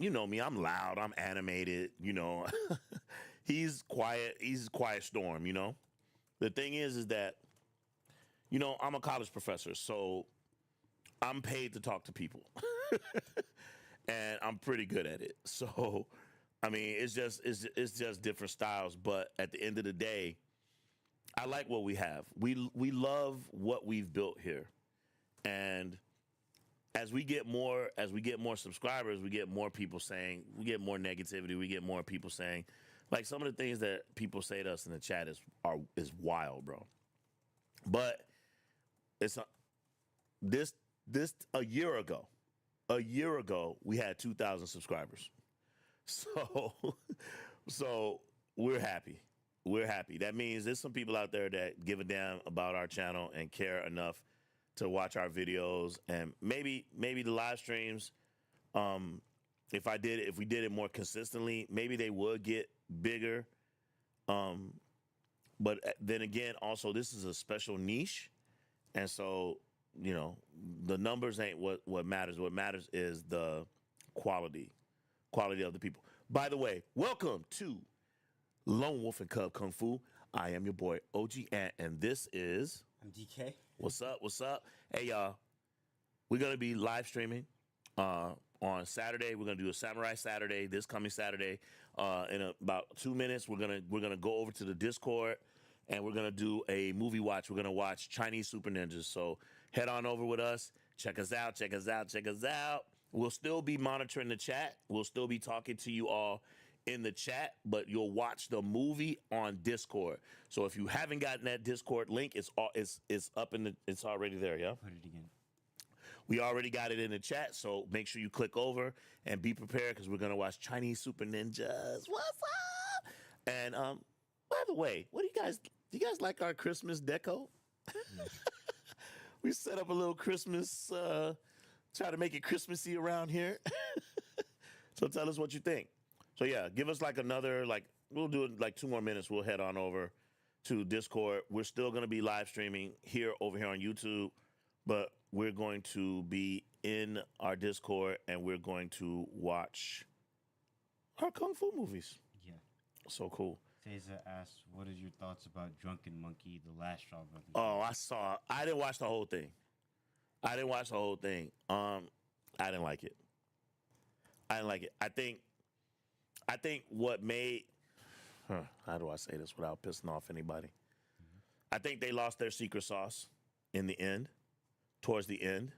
You know me, I'm loud, I'm animated, you know. He's quiet storm, you know. The thing is that, you know, I'm a college professor, so I'm paid to talk to people. And I'm pretty good at it. So, I mean, it's just different styles, but at the end of the day, I like what we have. We love what we've built here. And as we get more subscribers, we get more people saying, we get more negativity, we get more people saying, like, some of the things that people say to us in the chat is wild, bro. But it's a year ago we had 2,000 subscribers. So we're happy. That means there's some people out there that give a damn about our channel and care enough to watch our videos, and maybe the live streams, if we did it more consistently, maybe they would get bigger. But then again, also, this is a special niche, and so, you know, the numbers ain't what matters. What matters is the quality of the people. By the way, welcome to Lone Wolf and Cub Kung Fu. I am your boy OG Ant, and this is I'm DK. What's up? Hey, y'all. We're going to be live streaming on Saturday. We're going to do a Samurai Saturday, this coming Saturday. In about 2 minutes, we're gonna go over to the Discord, and we're going to do a movie watch. We're going to watch Chinese Super Ninjas. So head on over with us. Check us out. We'll still be monitoring the chat. We'll still be talking to you all in the chat, but you'll watch the movie on Discord. So if you haven't gotten that Discord link, it's up it's already there, yeah? Put it again. We already got it in the chat, so make sure you click over and be prepared, because we're gonna watch Chinese Super Ninjas. What's up? And By the way, what do you guys like our Christmas deco? We set up a little Christmas, try to make it Christmassy around here. So tell us what you think. So yeah, give us like another, like, we'll do it like 2 more minutes. We'll head on over to Discord. We're still going to be live streaming over here on YouTube, but we're going to be in our Discord and we're going to watch our Kung Fu movies. Yeah. So cool. Teza asked, what is your thoughts about Drunken Monkey, the last Shaw Brothers? Oh, I didn't watch the whole thing. I didn't like it. I think what made, how do I say this without pissing off anybody? I think they lost their secret sauce in the end, towards the end.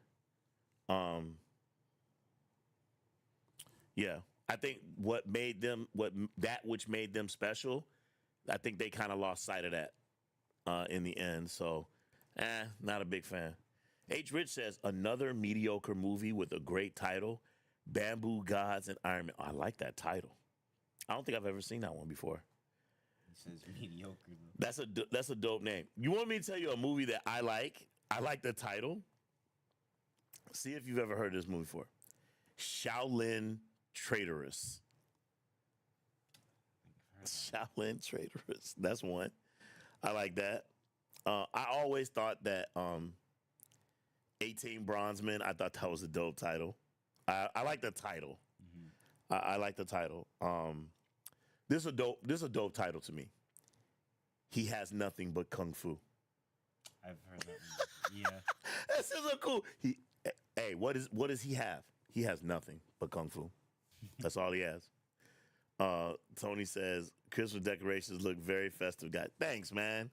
Yeah, I think which made them special, I think they kind of lost sight of that in the end. So, not a big fan. H. Rich says, another mediocre movie with a great title, Bamboo Gods and Iron Man. Oh, I like that title. I don't think I've ever seen that one before. He says mediocre. Though. That's a dope name. You want me to tell you a movie that I like? I like the title. See if you've ever heard of this movie before. Shaolin Traitorous. Shaolin Traitorous. That's one. I like that. I always thought that 18 Bronzemen, I thought that was a dope title. I like the title. Mm-hmm. I like the title. This is a dope title to me. He has nothing but kung fu. I've heard that one. Yeah. This is a cool. Hey, what does he have? He has nothing but kung fu. That's all he has. Tony says Christmas decorations look very festive. Guys, thanks, man.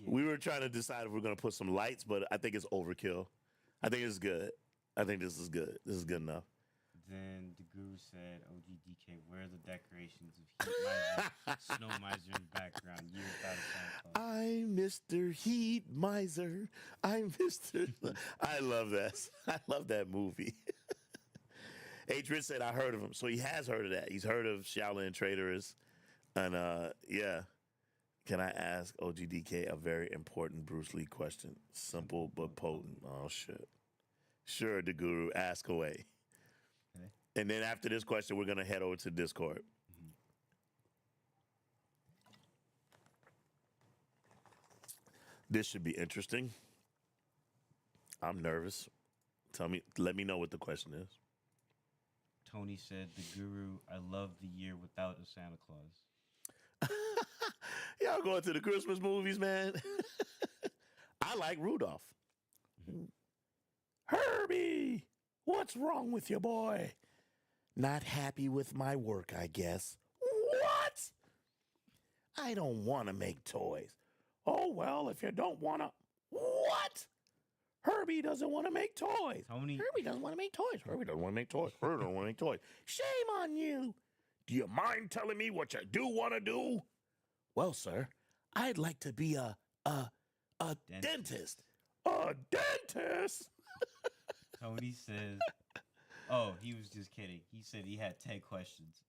We were trying to decide if we're gonna put some lights, but I think it's overkill. I think it's good. I think this is good. This is good enough. Then the guru said, OGDK, where are the decorations of Heat Miser, Snow Miser in the background? Year without a Santa Claus. I'm Mr. Heat Miser. I'm Mr. I love that. I love that movie. H. Rich said, I heard of him. So he has heard of that. He's heard of Shaolin Traitorous. And yeah. Can I ask OGDK a very important Bruce Lee question? Simple but potent. Oh, shit. Sure, the guru. Ask away. Okay. And then after this question, we're going to head over to Discord. Mm-hmm. This should be interesting. I'm nervous. Let me know what the question is. Tony said, the guru, I love the year without a Santa Claus. Y'all going to the Christmas movies, man? I like Rudolph. Mm-hmm. Herbie, what's wrong with you, boy? Not happy with my work, I guess. What? I don't want to make toys. Oh, well, if you don't want to. What? Herbie doesn't want to make toys. Tony. Herbie doesn't want to make toys. Herbie doesn't want to make toys. Herbie doesn't want to make toys. Shame on you. Do you mind telling me what you do want to do? Well, sir, I'd like to be a dentist. A dentist? Tony says, oh, he was just kidding. He said he had 10 questions.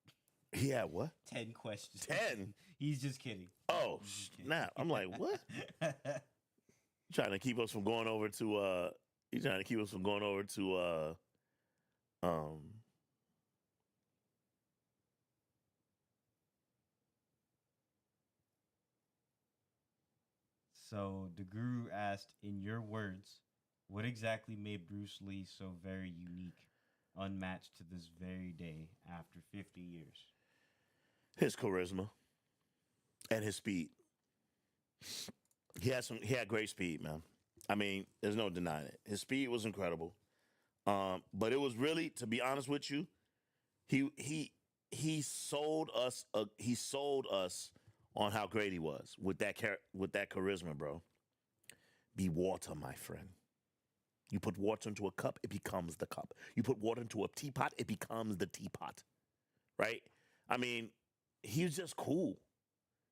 He had what? 10 questions. 10? He's just kidding. Oh, snap. I'm like, what? Trying to keep us from going over to, he's trying to keep us from going over to, So the guru asked, in your words, what exactly made Bruce Lee so very unique, unmatched to this very day after 50 years? His charisma and his speed. He had great speed, man. I mean, there's no denying it. His speed was incredible. But it was really, to be honest with you, he sold us on how great he was with that charisma, bro. Be water, my friend. You put water into a cup, it becomes the cup. You put water into a teapot, it becomes the teapot. Right? I mean, he's just cool.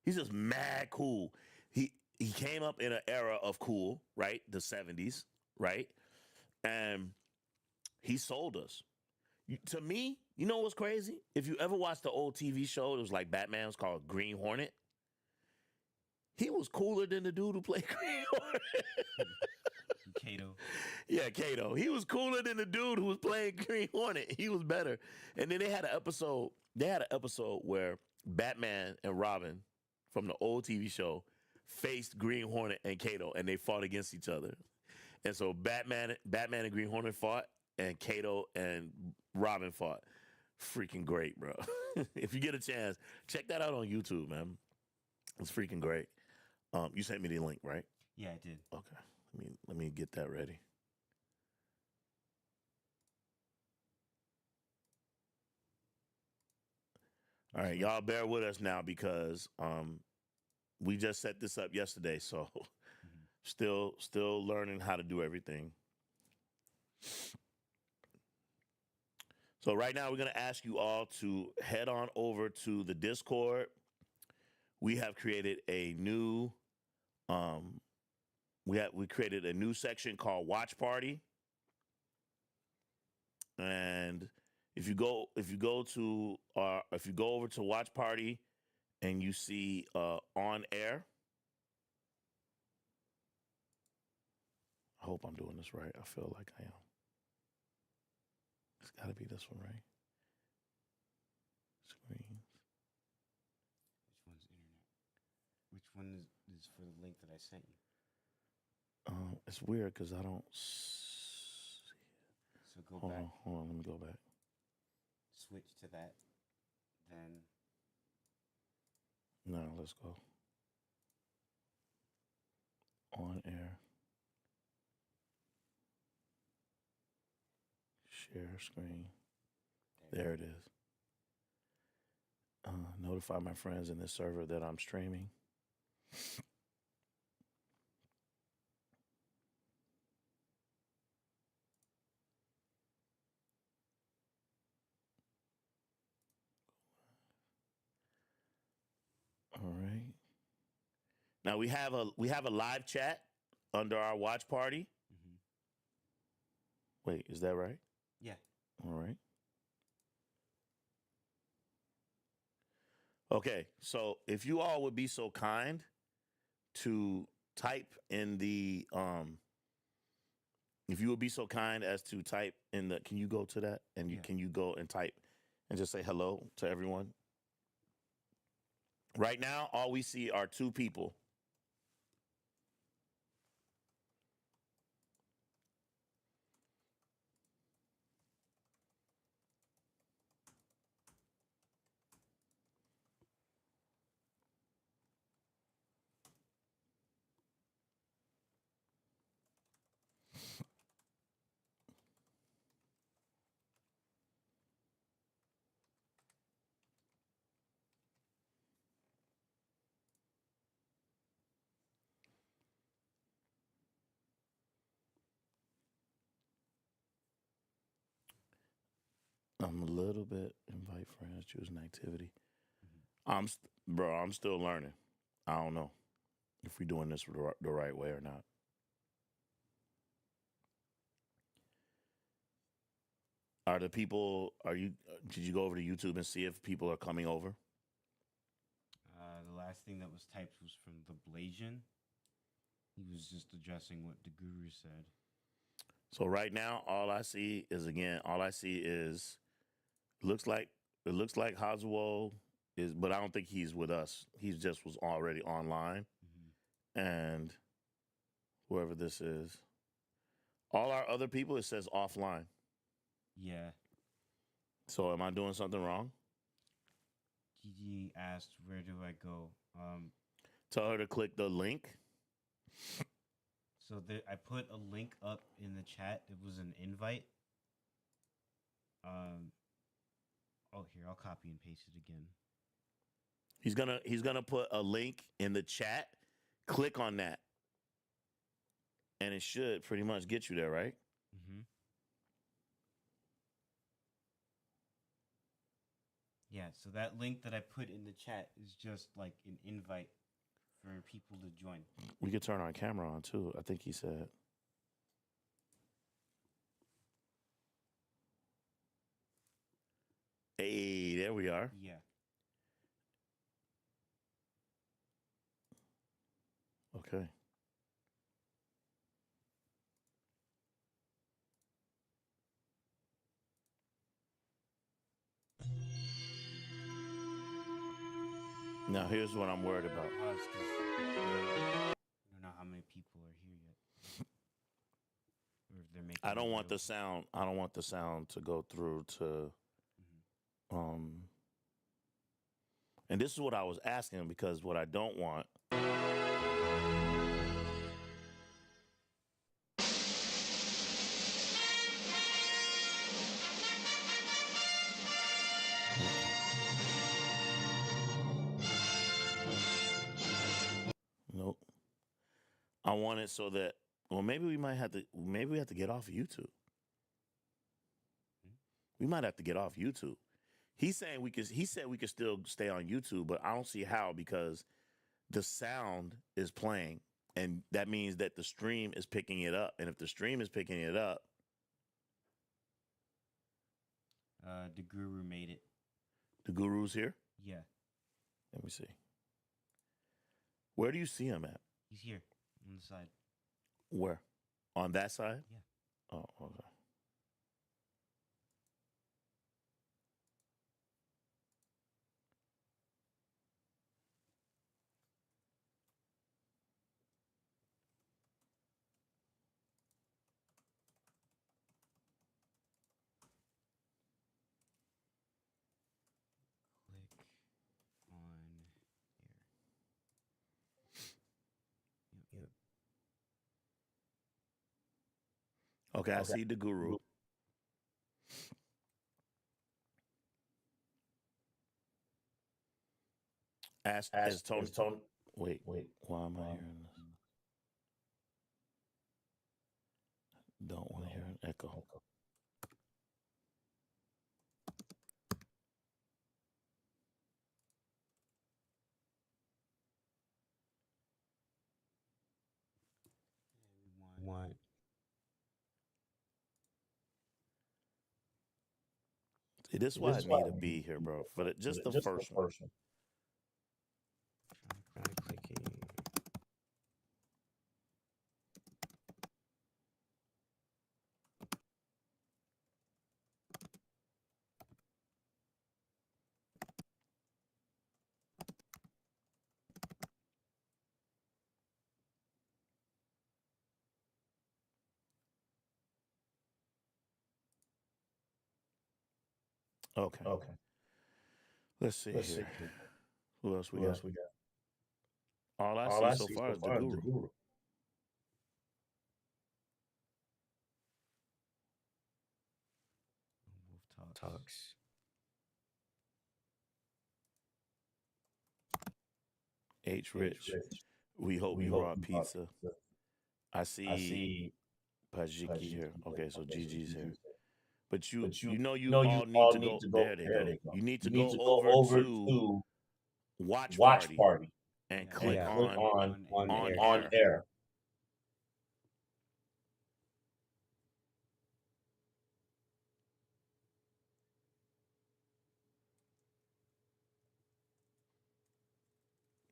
He's just mad cool. He came up in an era of cool, right? The 70s, right? And he sold us. To me, you know what's crazy? If you ever watched the old TV show, it was like Batman, it was called Green Hornet. He was cooler than the dude who played Green Hornet. Kato. Yeah, Kato. He was cooler than the dude who was playing Green Hornet. He was better. And then they had an episode. They had an episode where Batman and Robin from the old TV show faced Green Hornet and Kato, and they fought against each other. And so Batman and Green Hornet fought, and Kato and Robin fought. Freaking great, bro. If you get a chance, check that out on YouTube, man. It's freaking great. You sent me the link, right? Yeah, I did. Okay. Let me get that ready. All right, y'all bear with us now because we just set this up yesterday, so still learning how to do everything. So right now we're going to ask you all to head on over to the Discord. We have created a new we created a new section called Watch Party. And if you go over to Watch Party and you see on air. I hope I'm doing this right. I feel like I am. It's got to be this one, right? Screens. Which one's internet? Which one is for the link that I sent you? It's weird because I don't see it. So go back. Hold on, let me go back. Switch to that. Then. No, let's go. On air. Share screen. There it is. Notify my friends in this server that I'm streaming. All right. Now we have a live chat under our watch party. Mm-hmm. Wait, is that right? Yeah. All right. Okay, so if you all would be so kind to type in the if you would be so kind as to type in the, can you go to that and can you go and type and just say hello to everyone? Right now, all we see are two people. I'm a little bit invite friends, choose an activity. Mm-hmm. I'm still learning. I don't know if we're doing this the right way or not. Did you go over to YouTube and see if people are coming over? The last thing that was typed was from the Blasian. He was just addressing what the guru said. So right now, all I see is it looks like Hazuo is, but I don't think he's with us. He just was already online. Mm-hmm. And whoever this is, all our other people, it says offline. Yeah. So am I doing something wrong? Gigi asked, where do I go? Tell her to click the link. So I put a link up in the chat. It was an invite. Here, I'll copy and paste it again. He's gonna put a link in the chat. Click on that. And it should pretty much get you there, right? Mm-hmm. Yeah, so that link that I put in the chat is just like an invite for people to join. We could turn our camera on too, I think he said. Hey, there we are. Yeah. Okay. Now here's what I'm worried about. Pause, 'cause we don't know how many people are here yet, or if they're making. I don't it want the available. sound. I don't want the sound to go through to Mhm. and this is what I was asking because what I don't want. Nope. I want it so that well maybe we have to get off of YouTube. We might have to get off YouTube. He's saying he said we could still stay on YouTube, but I don't see how because the sound is playing and that means that the stream is picking it up. And if the stream is picking it up, The guru made it. the guru's here. Yeah, Let me see. Where do you see him at? he's here on the side. Where? On that side? Yeah. Oh, okay. Click on here. Yep. Okay, I see the guru. Ask is Tony. Wait. Why am I hearing this? Don't want to hear an echo. One. See, this is why I need to be here, bro. For just the first one. Clicking. Okay. Let's see here. Who else we got? All I see so far is the guru. Wolf talks. H. Rich. We hope you brought pizza. I see Pajiki here. Okay, so Gigi's here. But you all need to go. There they go. You need to go over to watch party and click on air.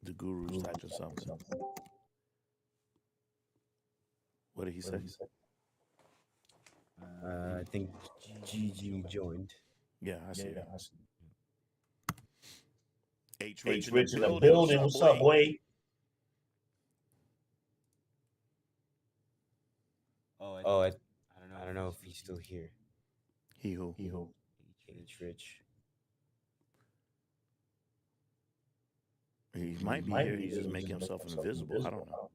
The guru's typing something. What did he say? I think Gigi joined. Yeah, I see. H. Rich Rich in the building. What's up, boy? I don't know if he's still here. He who? H. Rich. He might be here. He's just making himself invisible. I don't know.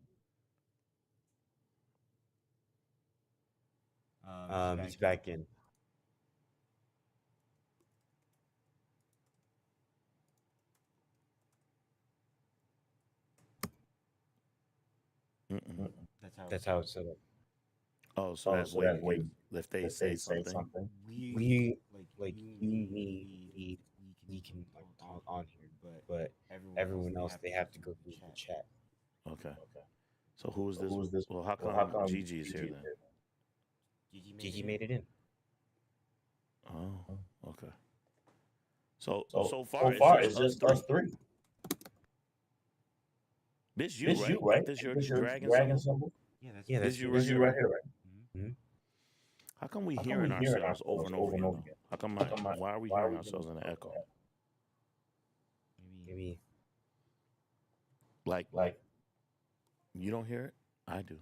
He's back in. That's how it's set up. Oh, so that's waiting. If they say something. We can on here, but everyone else they have to go through the chat. Okay. So who is this? Well, how come Gigi is here then? Gigi made it in. Oh, okay. So far it's just us three. This you, This right? you, Ain't right? this your This your dragon dragon symbol? symbol? Yeah, that's Yeah, me. This you right this you here, right right? here, right? Mhm. How come we How come hearing we hearing ourselves over ourselves and over over and again over though? again? How come How come why are we why are hearing we hearing ourselves in an ourselves echo? like Maybe. Maybe Like like you don't hear it? I do.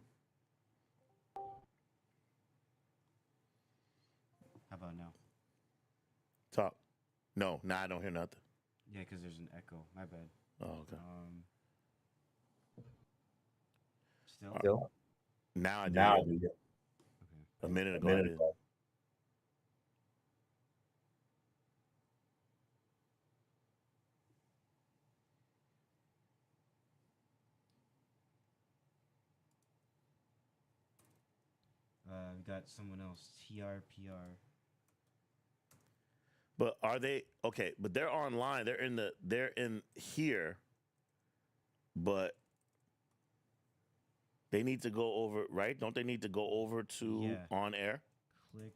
How about now? Talk. No, I don't hear nothing. Yeah, because there's an echo. My bad. Oh, okay. Still. still. Now I do. Now Yeah. I do. Yeah. Okay. A minute A ago I minute did. ago. We got someone else. TRPR. But are they okay? But they're online. They're in here, but they need to go over, right? Don't they need to go over to Yeah. on air? Click.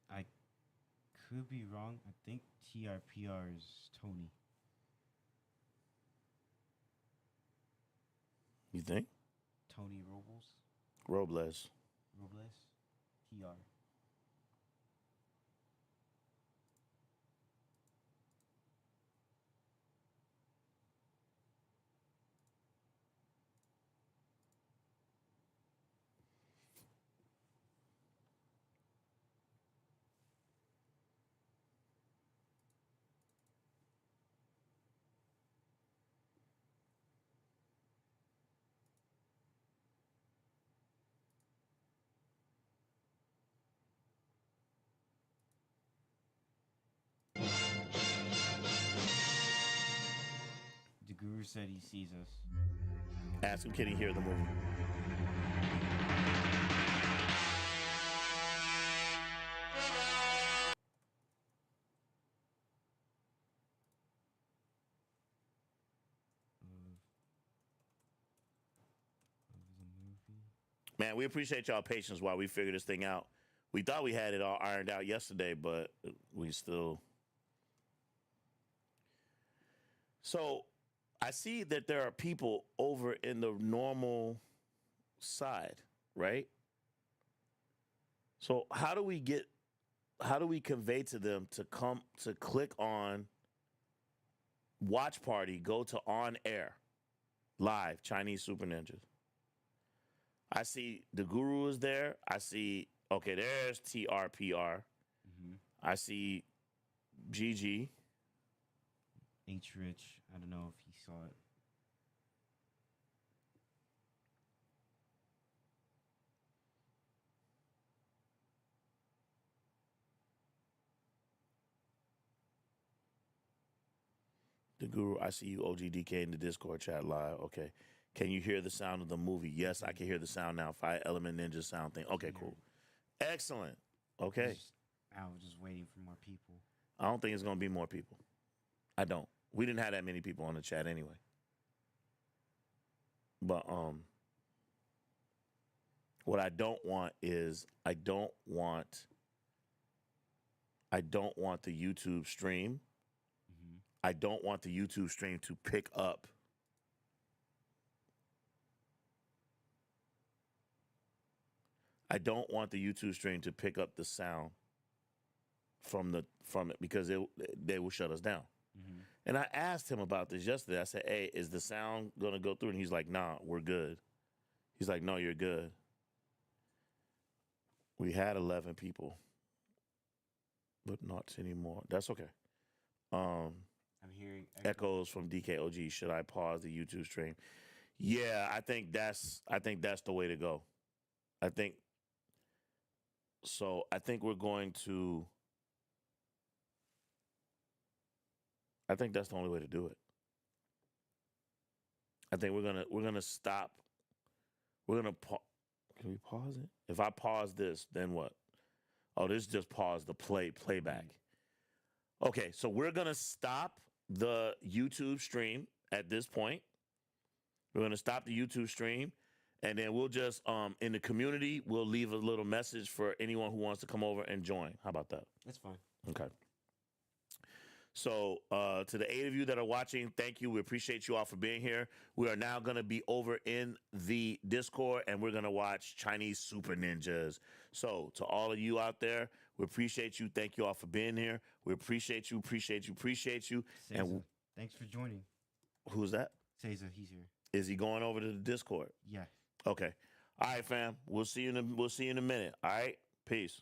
I could be wrong. I think TRPR is Tony. You think? Tony Robles. Robles. Robles. TR. The guru said he sees us. Ask him, can he hear the movie? Of the movie. Man, we appreciate y'all patience while we figure this thing out. We thought we had it all ironed out yesterday, but we still. So I see that there are people over in the normal side, right? So how do we convey to them to come to click on watch party, go to on air, live, Chinese Super Ninjas? I see the guru is there. I see, okay, there's TRPR. Mm-hmm. I see GG. H Rich. I don't know if he saw it. The guru, I see you, OGDK, in the Discord chat live. Okay. Can you hear the sound of the movie? Yes, I can hear the sound now. 5-element ninja sound thing. Okay, cool. Excellent. Okay. I was just waiting for more people. I don't think it's going to be more people. I don't. We didn't have that many people on the chat anyway. But what I don't want is I don't want the YouTube stream. Mm-hmm. I don't want the YouTube stream to pick up the sound from it because they will shut us down. Mm-hmm. And I asked him about this yesterday. I said, "Hey, is the sound gonna go through?" And he's like, "Nah, we're good." He's like, "No, you're good." We had 11 people, but not anymore. That's okay. I'm hearing Echoes from DKOG. Should I pause the YouTube stream? Yeah, I think that's the way to go. I think we're going to. I think that's the only way to do it. I think we're gonna stop. We're gonna can we pause it? If I pause this, then what? Oh, this just paused the playback. Okay, so we're gonna stop the YouTube stream at this point. We're going to stop the YouTube stream, and then we'll just in the community we'll leave a little message for anyone who wants to come over and join. How about that? That's fine. Okay. So to the 8 of you that are watching, thank you. We appreciate you all for being here. We are now going to be over in the Discord, and we're going to watch Chinese Super Ninjas. So to all of you out there, we appreciate you. Thank you all for being here. We appreciate you. Cesar, And thanks for joining. who's that? Cesar, he's here. Is he going over to the Discord? Yeah. Okay. All right, fam. We'll see you in a minute. All right. Peace.